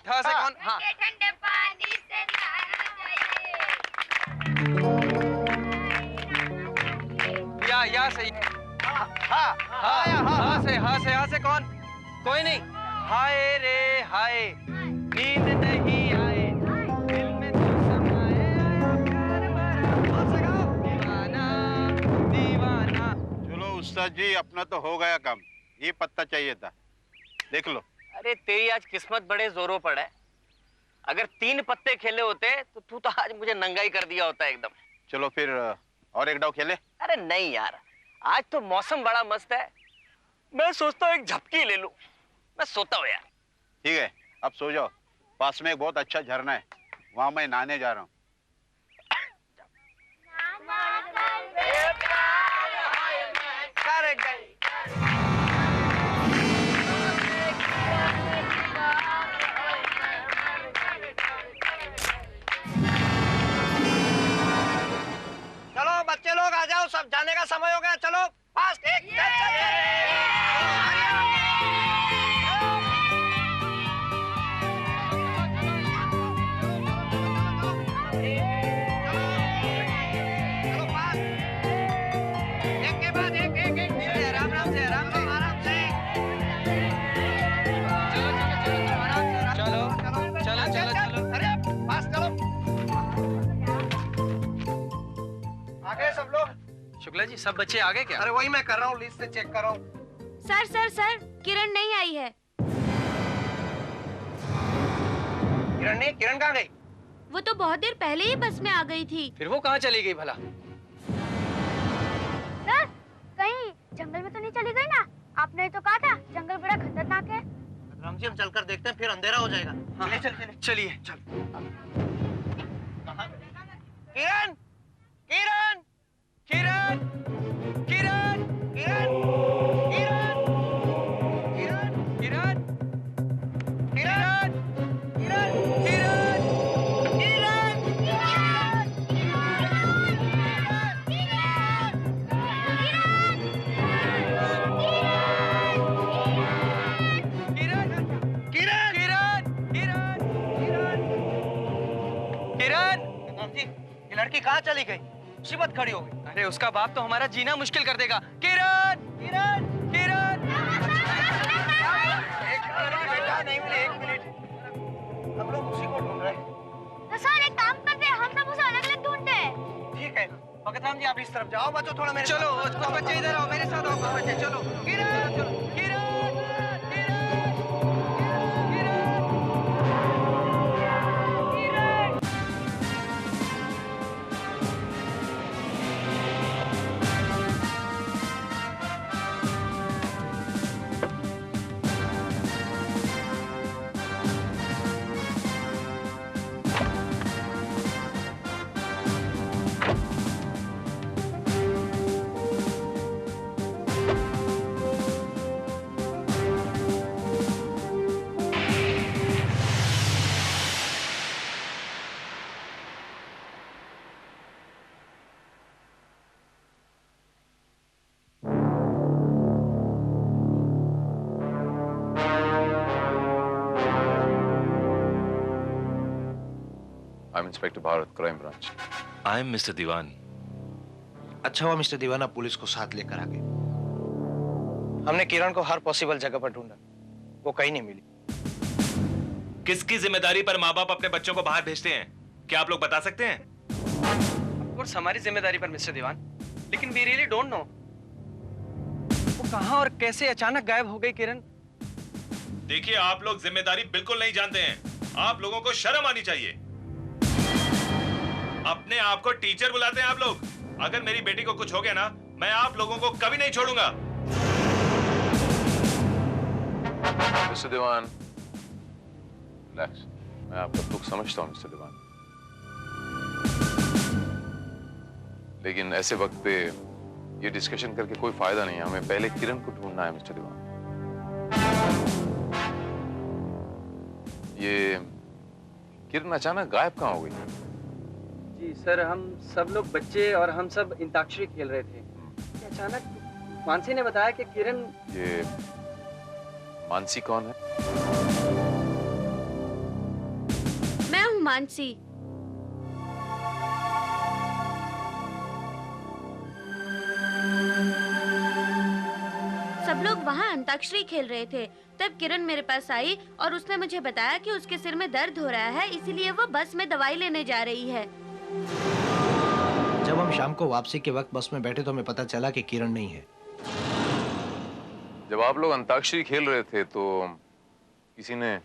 ठा से कौन? हाँ। ठंडे पानी से नहाना चाहिए। या सही। हाँ से कौन? कोई नहीं। हाय रे हाय, नींद नहीं आए, दिल में तू समाए, दीवाना। चलो उस्ताद जी, अपना तो हो गया काम, ये पत्ता चाहिए था, देख लो। अरे तेरी आज किस्मत बड़े जोरों पर है। अगर 3 पत्ते खेले होते तो तू तो आज मुझे नंगाई कर दिया होता एकदम। चलो फिर और एक डाव खेले। अरे नहीं यार, आज तो मौसम बड़ा मस्त है, मैं सोचता हूँ एक झपकी ले लूं। मैं सोता हूँ यार। ठीक है, अब सो जाओ, पास में एक बहुत अच्छा झरना है, वहां मैं नहाने जा रहा हूँ। चलो बच्चे लोग आ जाओ, सब जाने का समय हो गया। चलो फास्ट, एक के बाद एक। आराम से। चलो। अरे फास्ट चलो। आगे सब लोग। शुक्ला जी, सब बच्चे आ गए क्या? अरे वही मैं कर रहा हूँ, लिस्ट से चेक कर रहा हूँ। सर, किरण नहीं आई है। किरण कहाँ गई? वो तो बहुत देर पहले ही बस में आ गई थी। फिर वो कहाँ चली गई भला? सर, कहीं जंगल में तो नहीं चली गई ना? आपने तो कहा था जंगल बड़ा खतरनाक है। राम जी, हम चलकर देखते हैं, फिर अंधेरा हो जाएगा। हाँ, चलिए। किरण। लड़की कहाँ चली गई? शिबत खड़ी हो गई। अरे उसका बाप तो हमारा जीना मुश्किल कर देगा। किरण, किरण, किरण। बेटा नहीं मिले, 1 मिनट। हम लोग उसी को ढूंढ रहे हैं। तो सर एक काम करते हैं, हम सब उसे अलग-अलग ढूंढते हैं। ठीक है। भगतराम जी आप इस तरफ जाओ, बच्चों थोड़ा मेरे चलो कुछ बच्चे इधर आओ, मेरे साथ आओ कुछ बच्चे। चलो किरण, किरण। I'm Inspector Bharat, Crime Branch. I am Mr. दीवान। अच्छा हुआ मिस्टर दीवाना पुलिस को साथ लेकर आ गए। हमने किरण को हर पॉसिबल जगह पर ढूंढा, वो कहीं नहीं मिली। किसकी जिम्मेदारी पर माँ बाप अपने बच्चों को बाहर भेजते हैं, क्या आप लोग बता सकते हैं? Of course, हमारी जिम्मेदारी पर मिस्टर दीवान, लेकिन we really don't know। वो कहाँ और कैसे अचानक गायब हो गई किरण? देखिए आप लोग जिम्मेदारी बिल्कुल नहीं जानते हैं। आप लोगों को शर्म आनी चाहिए। अपने आप को टीचर बुलाते हैं आप लोग। अगर मेरी बेटी को कुछ हो गया ना, मैं आप लोगों को कभी नहीं छोड़ूंगा। मिस्टर दीवान, रिलैक्स। मैं आपका दुख समझता हूँ मिस्टर दीवान, लेकिन ऐसे वक्त पे ये डिस्कशन करके कोई फायदा नहीं है। हमें पहले किरण को ढूंढना है मिस्टर दीवान। ये किरण अचानक गायब कहाँ हो गई? जी सर, हम सब लोग बच्चे और हम सब अंताक्षरी खेल रहे थे। अचानक मानसी ने बताया कि किरण। ये मानसी कौन है? मैं हूँ मानसी। सब लोग वहाँ अंताक्षरी खेल रहे थे, तब किरण मेरे पास आई और उसने मुझे बताया कि उसके सिर में दर्द हो रहा है, इसीलिए वो बस में दवाई लेने जा रही है। जब हम शाम को वापसी के वक्त बस में बैठे तो हमें पता चला कि किरण नहीं है। जब आप लोग अंताक्षरी खेल रहे थे तो किसी ने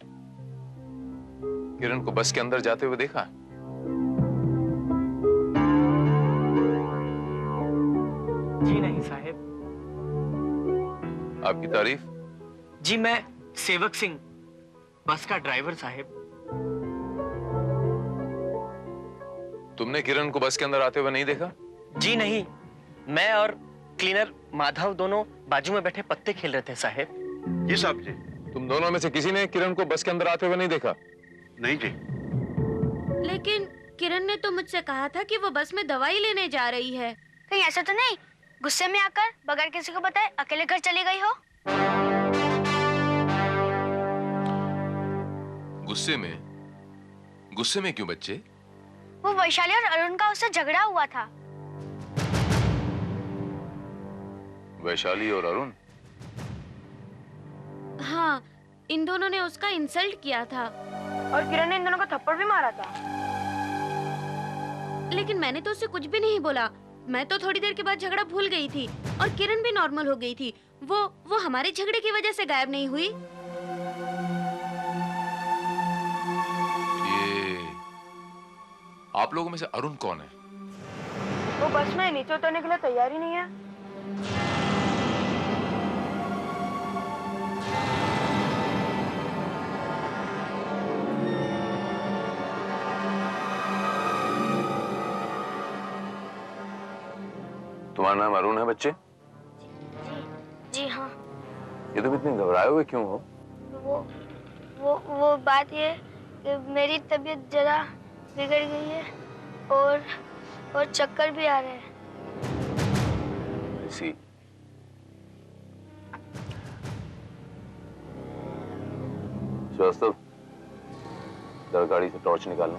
किरण को बस के अंदर जाते हुए देखा? जी नहीं साहब। आपकी तारीफ? जी मैं सेवक सिंह, बस का ड्राइवर साहब। तुमने किरण को बस के अंदर आते हुए नहीं देखा? जी नहीं, मैं और क्लीनर माधव दोनों बाजू में बैठे पत्ते खेल रहे थे साहब। ये साहब जी, तुम दोनों में से किसी ने किरण को बस के अंदर आते हुए नहीं देखा? नहीं जी। लेकिन किरण ने तो मुझसे कहा था कि वो बस में दवाई लेने जा रही है। कहीं ऐसा तो नहीं गुस्से में आकर बगैर किसी को बताए अकेले घर चली गई हो? गुस्से में क्यों बच्चे? वो वैशाली और अरुण का उससे झगड़ा हुआ था। वैशाली और अरुण? हाँ, इन दोनों ने उसका इंसल्ट किया था और किरण ने इन दोनों को थप्पड़ भी मारा था। लेकिन मैंने तो उसे कुछ भी नहीं बोला। मैं तो थोड़ी देर के बाद झगड़ा भूल गई थी और किरण भी नॉर्मल हो गई थी। वो हमारे झगड़े की वजह से गायब नहीं हुई। आप लोगों में से अरुण कौन है? वो बस में नीचे उतरने के लिए तैयार ही नहीं है। तुम्हारा नाम अरुण है बच्चे? जी हाँ। ये तुम इतने घबराए हुए क्यों हो? वो बात ये कि मेरी तबीयत जरा बिगड़ गई है और चक्कर भी आ रहे हैं। सी श्रीवास्तव, जरा गाड़ी से टॉर्च निकालना।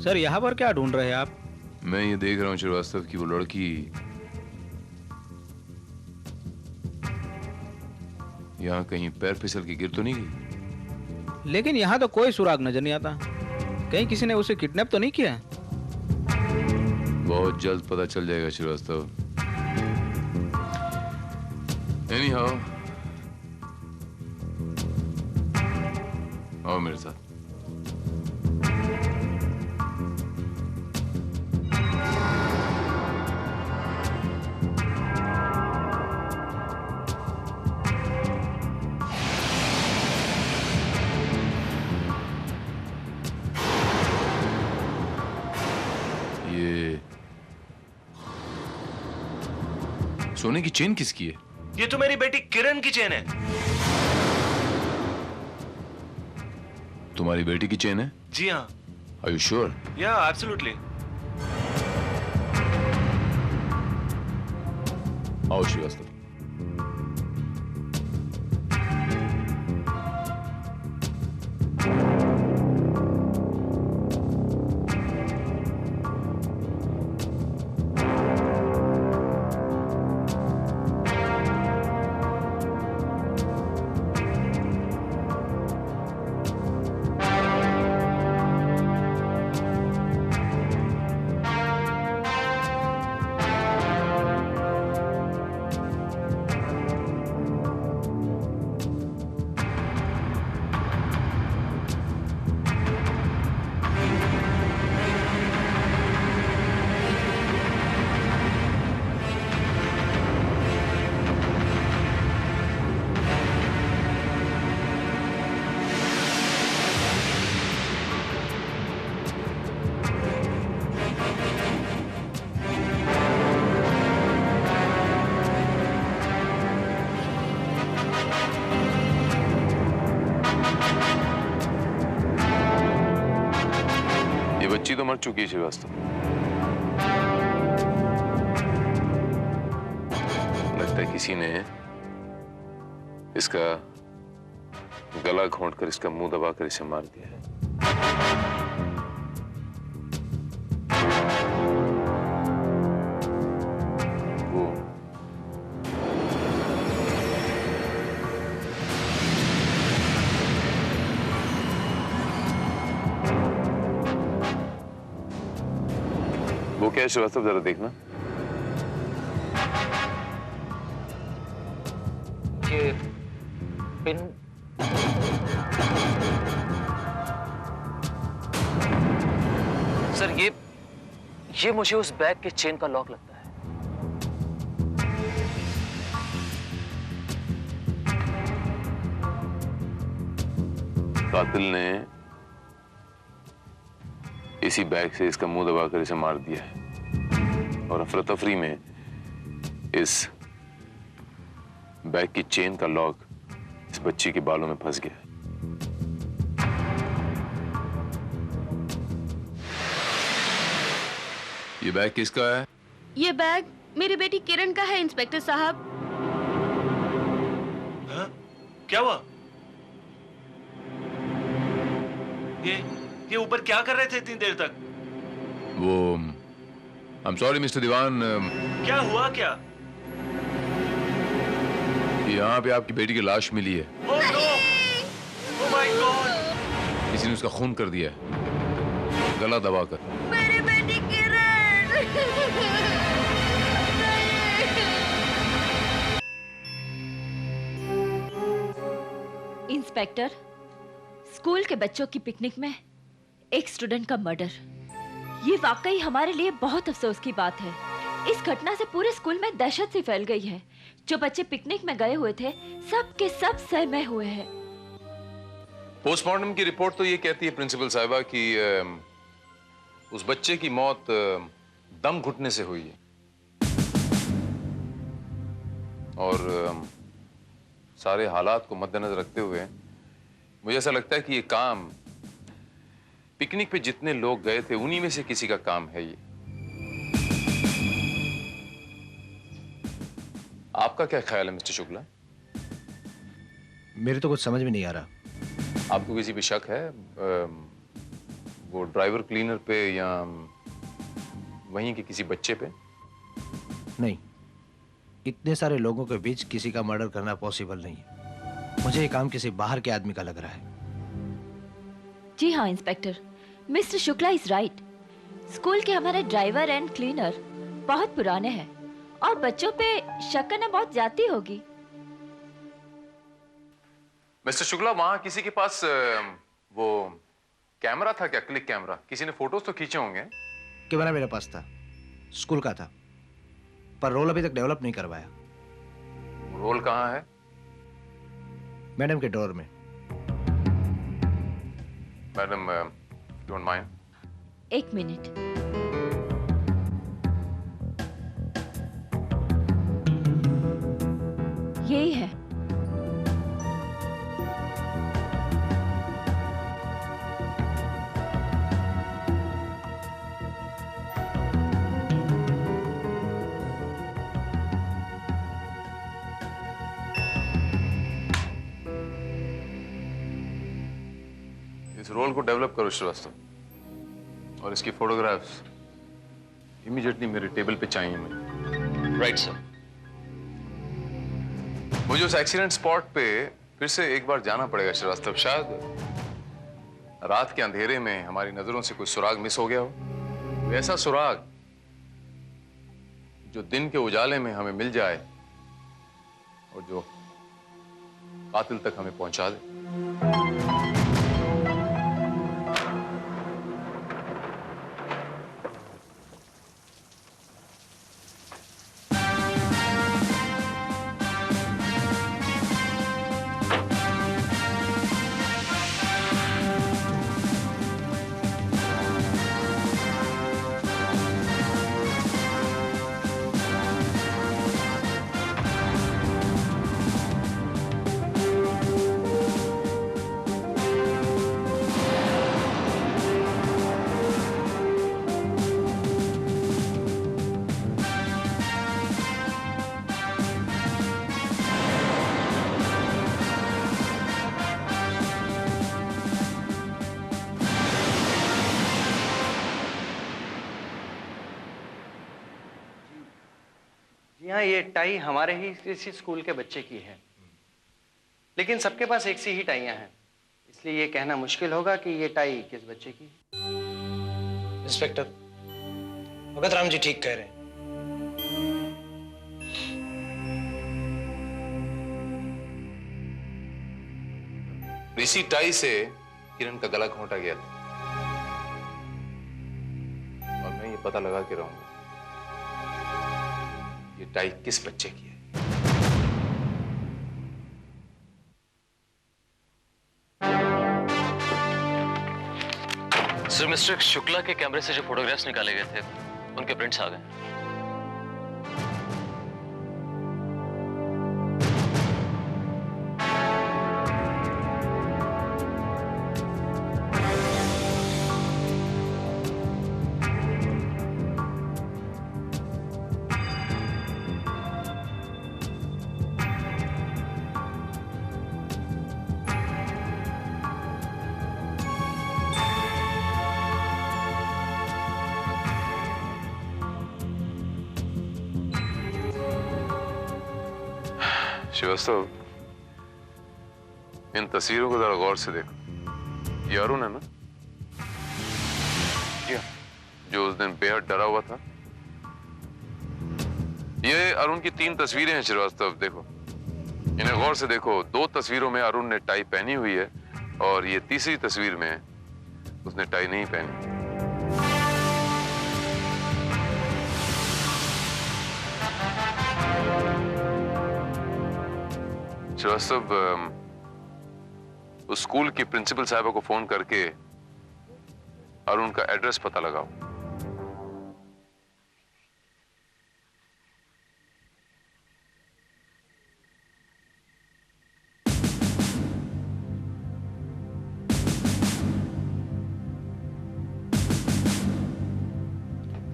सर यहाँ पर क्या ढूंढ रहे हैं आप? मैं ये देख रहा हूँ श्रीवास्तव की वो लड़की यहाँ कहीं पैर फिसल के गिर तो नहीं गई? लेकिन यहाँ तो कोई सुराग नजर नहीं आता। कहीं किसी ने उसे किडनैप तो नहीं किया? बहुत जल्द पता चल जाएगा श्रीवास्तव। Anyhow, आओ मेरे साथ। ये सोने की चेन किसकी है? ये तो मेरी बेटी किरण की चेन है। तुम्हारी बेटी की चेन है? जी हाँ। Are you sure? Yeah, absolutely. आओ श्रीवास्तव। बच्ची तो मर चुकी है श्रीवास्तव। लगता है किसी ने इसका गला घोंटकर इसका मुंह दबाकर इसे मार दिया है। वो क्या है श्रीवास्तव, जरा देखना। ये पिन सर, ये मुझे उस बैग के चेन का लॉक लगता है। कातिल ने इसी बैग से इसका मुंह दबाकर इसे मार दिया है और अफरा तफरी में इस बैग की चेन का लॉक इस बच्ची के बालों में फंस गया। ये बैग किसका है? ये बैग मेरी बेटी किरण का है इंस्पेक्टर साहब। हाँ? क्या हुआ? ये ऊपर क्या कर रहे थे इतनी देर तक? वो I'm sorry मिस्टर दीवान। क्या हुआ क्या? यहाँ पे आपकी बेटी की लाश मिली है। Oh no! Oh my God! किसी ने उसका खून कर दिया है, गला दबाकर। मेरी बेटी किरण। इंस्पेक्टर, स्कूल के बच्चों की पिकनिक में एक स्टूडेंट का मर्डर, ये वाकई हमारे लिए बहुत अफसोस की बात है। इस घटना से पूरे स्कूल में दहशत सी फैल गई है। जो बच्चे पिकनिक में गए हुए थे सब के सब सहमे हुए हैं। पोस्टमार्टम की रिपोर्ट तो ये कहती है प्रिंसिपल साहिबा कि उस बच्चे की मौत दम घुटने से हुई है और सारे हालात को मद्देनजर रखते हुए मुझे ऐसा लगता है कि ये काम पिकनिक पे जितने लोग गए थे उन्हीं में से किसी का काम है ये। आपका क्या ख्याल है मिस्टर शुक्ला? मेरे तो कुछ समझ में नहीं आ रहा। आपको किसी पे शक है? वो ड्राइवर क्लीनर पे या वहीं के किसी बच्चे पे? नहीं, इतने सारे लोगों के बीच किसी का मर्डर करना पॉसिबल नहीं है। मुझे ये काम किसी बाहर के आदमी का लग रहा है। जी हाँ inspector, mister Shukla is right. School के हमारे ड्राइवर एंड क्लीनर बहुत पुराने हैं और बच्चों पे शक करना बहुत ज्यादा होगी। मिस्टर शुक्ला, वहां किसी के पास वो कैमरा था क्या? Click camera? किसी ने फोटोज तो खींचे होंगे। कैमरा मेरे पास था, स्कूल का था, पर रोल अभी तक डेवलप नहीं करवाया। रोल कहाँ है? मैडम के ड्रॉअर में। Madam, don't mind? एक मिनट। यही है। इस रोल को डेवलप करो श्रीवास्तव, और इसकी फोटोग्राफ्स इमीडिएटली मेरे टेबल पे चाहिए मुझे। Right sir. मुझे उस एक्सीडेंट स्पॉट पे फिर से एक बार जाना पड़ेगा श्रीवास्तव। शायद रात के अंधेरे में हमारी नजरों से कोई सुराग मिस हो गया हो, वैसा सुराग जो दिन के उजाले में हमें मिल जाए और जो कातिल तक हमें पहुंचा दे। हाँ, ये टाई हमारे ही इसी स्कूल के बच्चे की है, लेकिन सबके पास एक सी ही टाइयां हैं, इसलिए ये कहना मुश्किल होगा कि ये टाई किस बच्चे की है। इंस्पेक्टर, भगत राम जी ठीक कह रहे हैं। इसी टाई से किरण का गला घोंटा गया था और मैं ये पता लगा के रहूंगा ये टाई किस बच्चे की है। सर, मिस्टर शुक्ला के कैमरे से जो फोटोग्राफ्स निकाले गए थे उनके प्रिंट्स आ गए। श्रीवास्तव, इन तस्वीरों को जरा गौर से देखो। ये अरुण है ना? जो उस दिन बेहद डरा हुआ था। ये अरुण की 3 तस्वीरें हैं श्रीवास्तव, देखो इन्हें गौर से देखो। 2 तस्वीरों में अरुण ने टाई पहनी हुई है और ये तीसरी तस्वीर में उसने टाई नहीं पहनी। श्रीवास्तव, उस स्कूल की प्रिंसिपल साहिबा को फोन करके अरुण का एड्रेस पता लगाओ।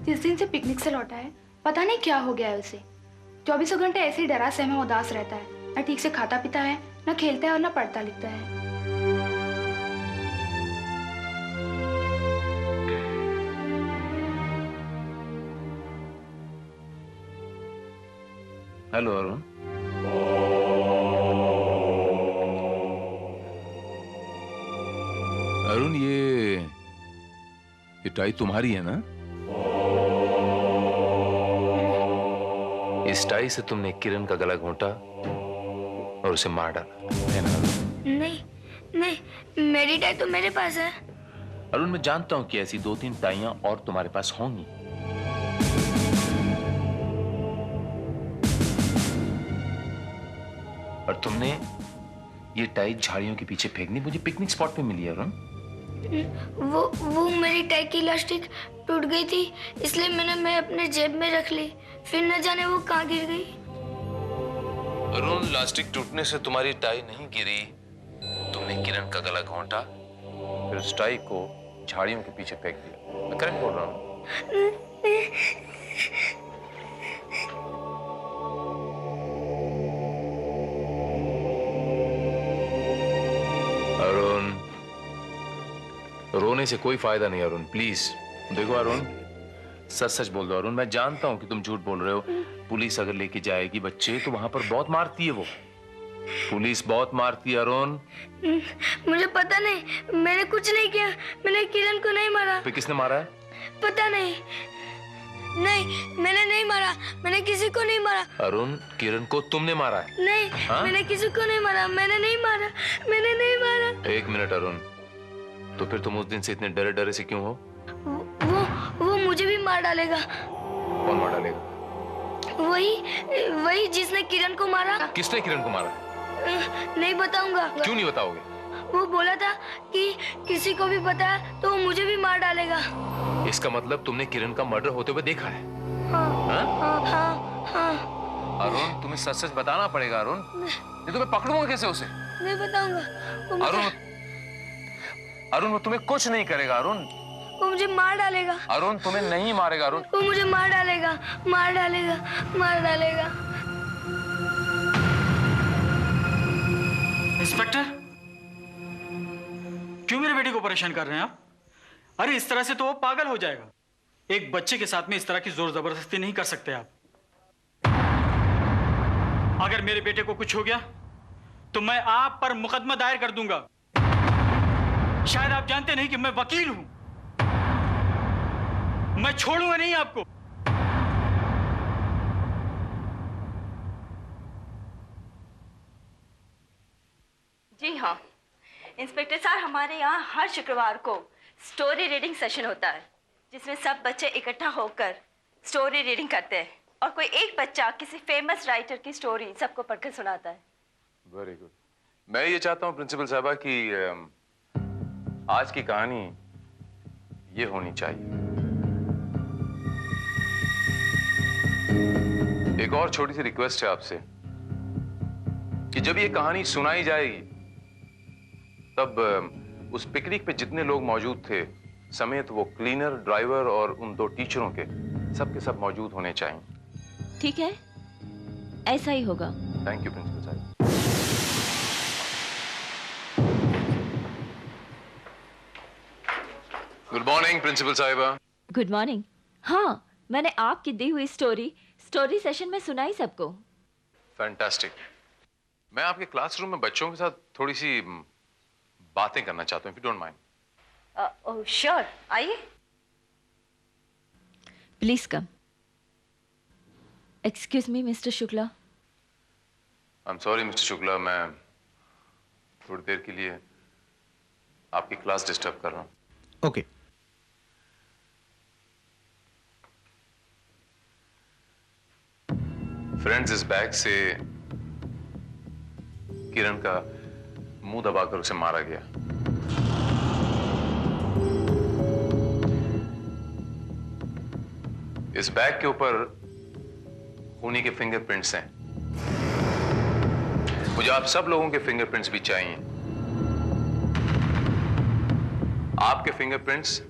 जिस दिन से पिकनिक से लौटा है पता नहीं क्या हो गया है उसे। 24 घंटे ऐसे ही डरा सहमा उदास रहता है, न ठीक से खाता पीता है, न खेलता है और न पढ़ता लिखता है। हेलो अरुण। अरुण, ये टाई तुम्हारी है ना? इस टाई से तुमने किरण का गला घोंटा और उसे मार डाला, है ना? नहीं नहीं, मेरी टाई तो मेरे पास है। अरुण, मैं जानता हूं कि ऐसी 2-3 टाइयां और तुम्हारे पास होंगी, और तुमने ये टाई झाड़ियों के पीछे फेंक दी। मुझे पिकनिक स्पॉट पे मिली है अरुण। वो मेरी टाई की इलास्टिक टूट गई थी, इसलिए मैं अपने जेब में रख ली, फिर न जाने वो कहाँ गिर गई। अरुण, इलास्टिक टूटने से तुम्हारी टाई नहीं गिरी, तुमने किरण का गला घोंटा फिर उस टाई को झाड़ियों के पीछे फेंक दिया। मैं करेक्ट बोल रहा हूँ? अरुण, रोने से कोई फायदा नहीं अरुण, प्लीज। देखो अरुण, सच सच बोल दो अरुण। मैं जानता हूं कि तुम झूठ बोल रहे हो। पुलिस अगर लेके जाएगी बच्चे तो वहां पर बहुत मारती है वो। पुलिस बहुत मारती है अरुण। मुझे पता नहीं, मैंने कुछ नहीं किया, मैंने किरण को नहीं मारा। फिर किसने मारा है? पता नहीं। नहीं, मैंने नहीं मारा, मैंने किसी को नहीं मारा। अरुण, किरण को तुमने मारा है? नहीं, मैंने किसी को नहीं मारा, मैंने नहीं मारा, मैंने नहीं मारा। 1 मिनट अरुण, तो फिर तुम उस दिन से इतने डरे डरे से क्यों हो? वो मुझे भी मार डालेगा। कौन मार डालेगा? वही जिसने किरण को मारा। किसने किरण को मारा? नहीं बताऊंगा। क्यों नहीं बताओगे? वो बोला था कि किसी को भी बताया तो वो मुझे भी मार डालेगा। इसका मतलब तुमने किरण का मर्डर होते हुए देखा है? हाँ। अरुण, तुम्हें सच सच बताना पड़ेगा अरुण, नहीं तो मैं पकड़ूंगा कैसे उसे? नहीं बताऊंगा। अरुण, वो तुम्हें कुछ नहीं करेगा अरुण। वो मुझे मार डालेगा। अरुण, तुम्हें नहीं मारेगा अरुण। वो मुझे मार डालेगा, मार डालेगा, मार डालेगा। इंस्पेक्टर, क्यों मेरे बेटे को परेशान कर रहे हैं आप? अरे इस तरह से तो वो पागल हो जाएगा। एक बच्चे के साथ में इस तरह की जोर जबरदस्ती नहीं कर सकते आप। अगर मेरे बेटे को कुछ हो गया तो मैं आप पर मुकदमा दायर कर दूंगा। शायद आप जानते नहीं कि मैं वकील हूं। मैं छोड़ूंगा नहीं आपको। जी हाँ इंस्पेक्टर साहब, हमारे यहाँ हर शुक्रवार को स्टोरी रीडिंग सेशन होता है, जिसमें सब बच्चे इकट्ठा होकर स्टोरी रीडिंग करते हैं और कोई एक बच्चा किसी फेमस राइटर की स्टोरी सबको पढ़कर सुनाता है। Very good. मैं ये चाहता हूँ प्रिंसिपल साहबा कि आज की कहानी ये होनी चाहिए। एक और छोटी सी रिक्वेस्ट है आपसे कि जब ये कहानी सुनाई जाएगी तब उस पिकनिक पे जितने लोग मौजूद थे समेत वो क्लीनर, ड्राइवर और उन 2 टीचरों के सब मौजूद होने चाहिए। ठीक है, ऐसा ही होगा। थैंक यू प्रिंसिपल साहब। गुड मॉर्निंग प्रिंसिपल साहिबा। Good morning. हाँ, मैंने आपकी दी हुई स्टोरी सेशन में सुनाई सबको। फैंटास्टिक। मैं आपके क्लासरूम में बच्चों के साथ थोड़ी सी बातें करना चाहता हूँ, if you don't mind. Oh sure, आइए। Please come. Excuse me mister Shukla. I am sorry mister Shukla, मैं थोड़ी देर के लिए आपकी क्लास डिस्टर्ब कर रहा हूँ। ओके। फ्रेंड्स, इस बैग से किरण का मुंह दबाकर उसे मारा गया। इस बैग के ऊपर खूनी के फिंगरप्रिंट्स हैं। मुझे आप सब लोगों के फिंगरप्रिंट्स भी चाहिए। आपके फिंगरप्रिंट्स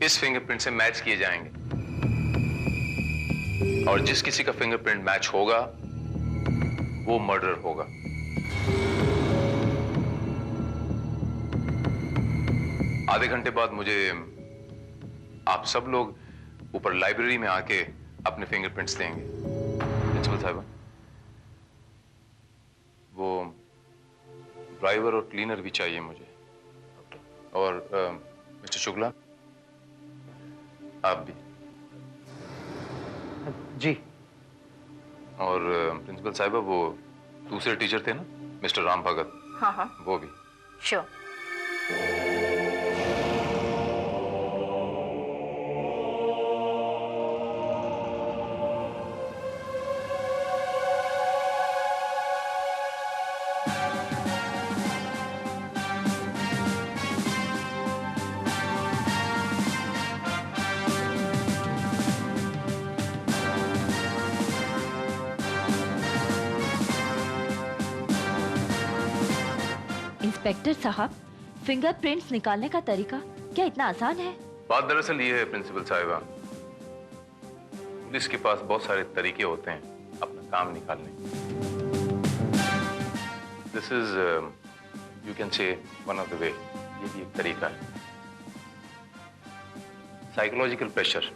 इस फिंगरप्रिंट से मैच किए जाएंगे और जिस किसी का फिंगरप्रिंट मैच होगा वो मर्डर होगा। आधे घंटे बाद मुझे आप सब लोग ऊपर लाइब्रेरी में आके अपने फिंगरप्रिंट्स देंगे। प्रिंसिपल साहब। वो ड्राइवर और क्लीनर भी चाहिए मुझे। और मिस्टर शुक्ला, आप भी। जी। और प्रिंसिपल साहिबा, वो दूसरे टीचर थे ना, मिस्टर राम भगत, हाँ हाँ वो भी। श्योर। इंस्पेक्टर साहब, फिंगरप्रिंट्स निकालने का तरीका क्या इतना आसान है? बात दरअसल ये है प्रिंसिपल साहिबा, पुलिस के पास बहुत सारे तरीके होते हैं अपना काम निकालने। This is you can say one of the way. ये भी एक तरीका है। Psychological pressure.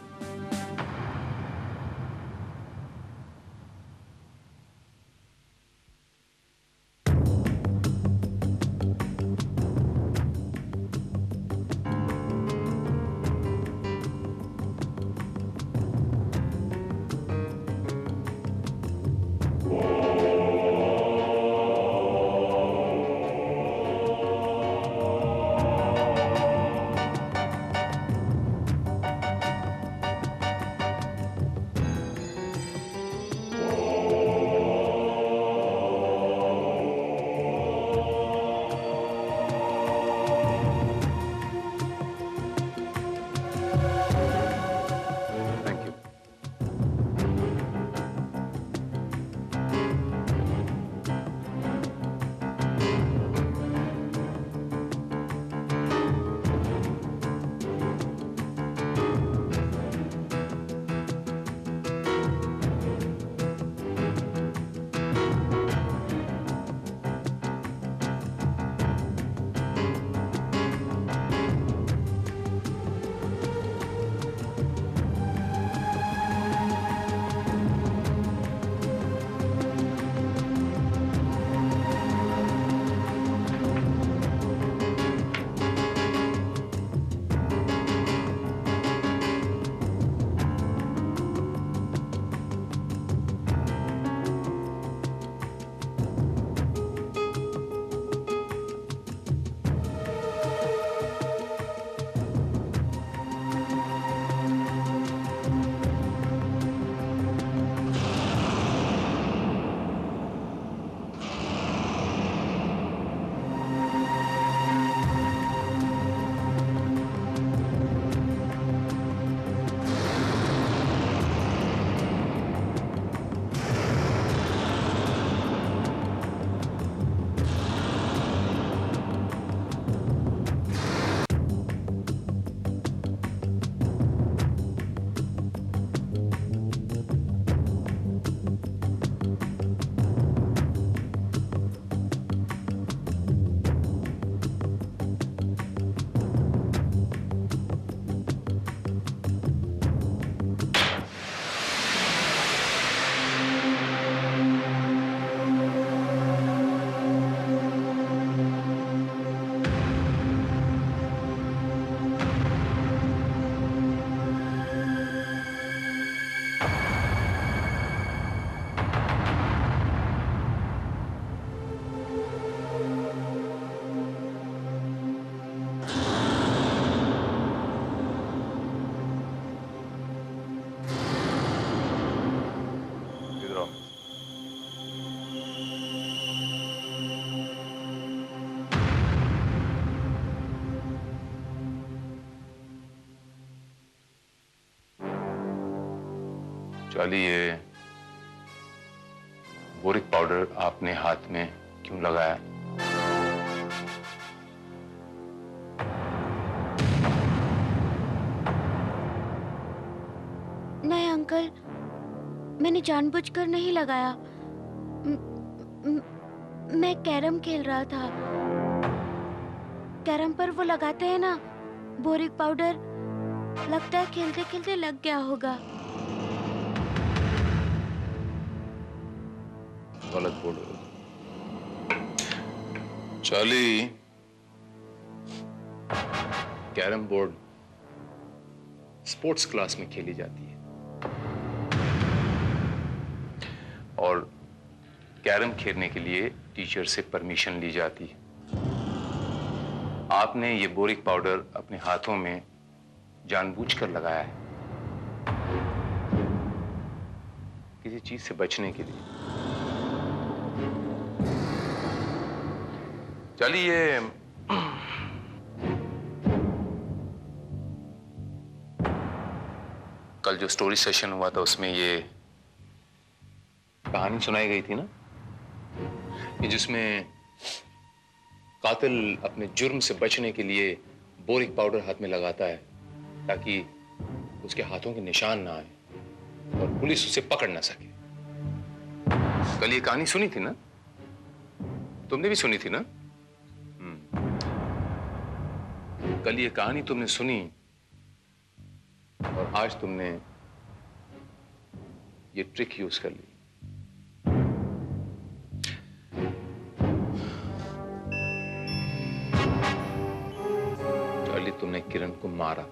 चार्ली, ये बोरिक पाउडर आपने हाथ में क्यों लगाया? नहीं अंकल, मैंने जानबूझकर नहीं लगाया। मैं कैरम खेल रहा था। कैरम पर वो लगाते हैं ना बोरिक पाउडर, लगता है खेलते खेलते लग गया होगा। गलत बोल रहे हो। Charlie, carrom board sports class में खेली जाती है और कैरम खेलने के लिए टीचर से परमिशन ली जाती है। आपने ये बोरिक पाउडर अपने हाथों में जानबूझकर लगाया है किसी चीज से बचने के लिए। चलिए, कल जो स्टोरी सेशन हुआ था उसमें ये कहानी सुनाई गई थी ना, कि जिसमें कातिल अपने जुर्म से बचने के लिए बोरिक पाउडर हाथ में लगाता है ताकि उसके हाथों के निशान ना आए और पुलिस उसे पकड़ ना सके। कल ये कहानी सुनी थी ना, तुमने भी सुनी थी ना? कल ये कहानी तुमने सुनी और आज तुमने ये ट्रिक यूज कर ली। चार्ली, तुमने किरण को मारा।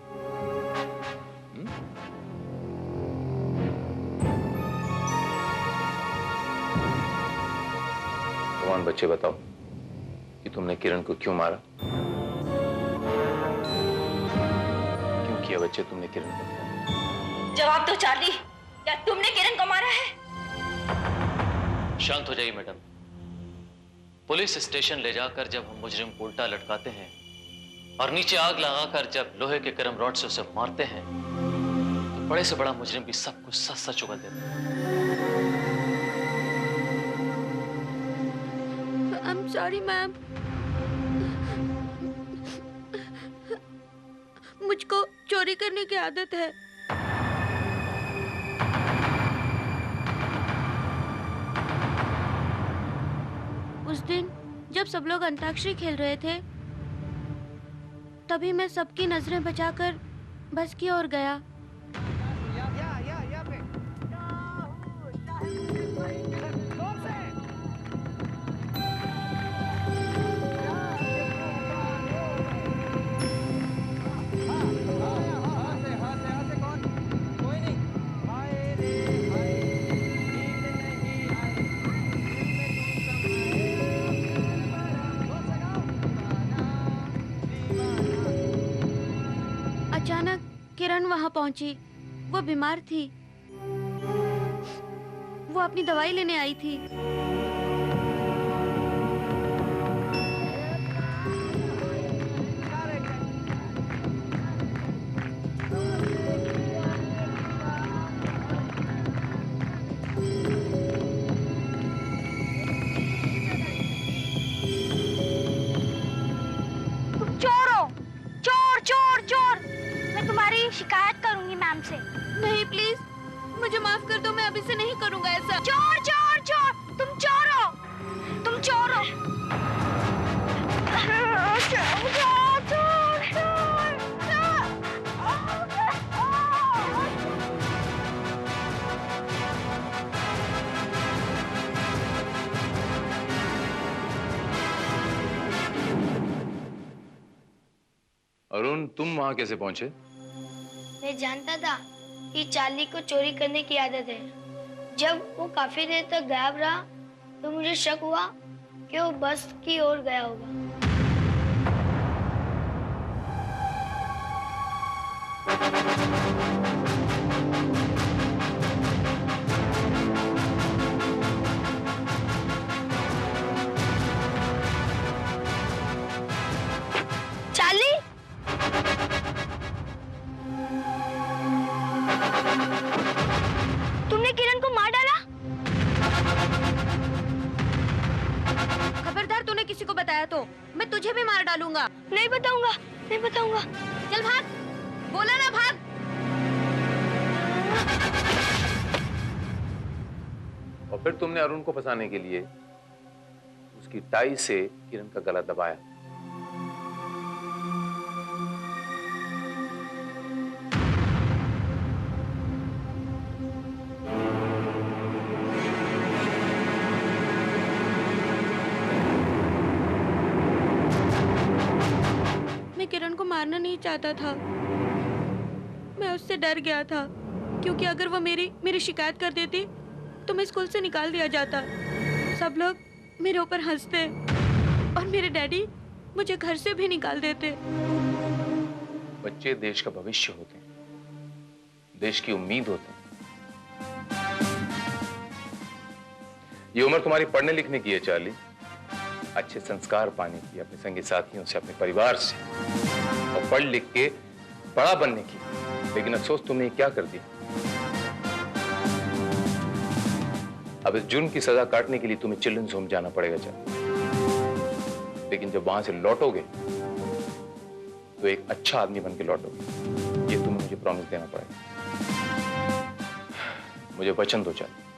कौन बच्चे बताओ कि तुमने किरण को क्यों मारा? क्यों किया बच्चे तुमने किरण को? जवाब दो चार्ली, क्या तुमने किरण को मारा है? शांत हो जाइए मैडम। पुलिस स्टेशन ले जाकर जब हम मुजरिम को उल्टा लटकाते हैं और नीचे आग लगाकर जब लोहे के करम रॉड से उसे मारते हैं तो बड़े से बड़ा मुजरिम भी सब कुछ सच सच उगल देता है। I'm sorry, ma'am. मुझको चोरी करने की आदत है। उस दिन जब सब लोग अंताक्षरी खेल रहे थे तभी मैं सबकी नजरें बचाकर बस की ओर गया। अचानक किरण वहां पहुंची। वो बीमार थी। वो अपनी दवाई लेने आई थी। तुम चोर हो, चोर चोर चोर। मैं तुम्हारी शिकायत करूंगी मैम से। नहीं, प्लीज मुझे माफ कर दो। मैं अभी से नहीं करूंगा ऐसा। चोर चोर चोर, तुम चोर हो, तुम चोर हो। अरुण, तुम वहां कैसे पहुंचे? मैं जानता था कि चार्ली को चोरी करने की आदत है। जब वो काफी देर तक गायब रहा तो मुझे शक हुआ कि वो बस की ओर गया होगा। चार्ली, तुमने किरण को मार डाला? खबरदार, तूने किसी को बताया तो मैं तुझे भी मार डालूंगा। नहीं बताऊंगा, नहीं बताऊंगा। चल भाग, बोला ना भाग। और फिर तुमने अरुण को फंसाने के लिए उसकी टाई से किरण का गला दबाया। मारना नहीं चाहता था। मैं उससे डर गया था क्योंकि अगर वो मेरी शिकायत कर देती तो मैं स्कूल से निकाल दिया जाता। सब लोग मेरे ऊपर हंसते और मेरे डैडी मुझे घर से भी निकाल देते। बच्चे देश का भविष्य होते हैं, देश की उम्मीद होते हैं। ये उम्र तुम्हारी पढ़ने लिखने की है चार्ली, अच्छे संस्कार पाने की, अपने संगी साथियों से, अपने परिवार से, और पढ़ लिख के बड़ा बनने की। लेकिन अफसोस तुमने क्या कर दिया। अब इस जुर्म की सजा काटने के लिए तुम्हें चिल्ड्रंस होम जाना पड़ेगा चार्ली। लेकिन जब वहां से लौटोगे तो एक अच्छा आदमी बन के लौटोगे, ये तुम्हें मुझे प्रॉमिस देना पड़ेगा। मुझे वचन दो चार्ली।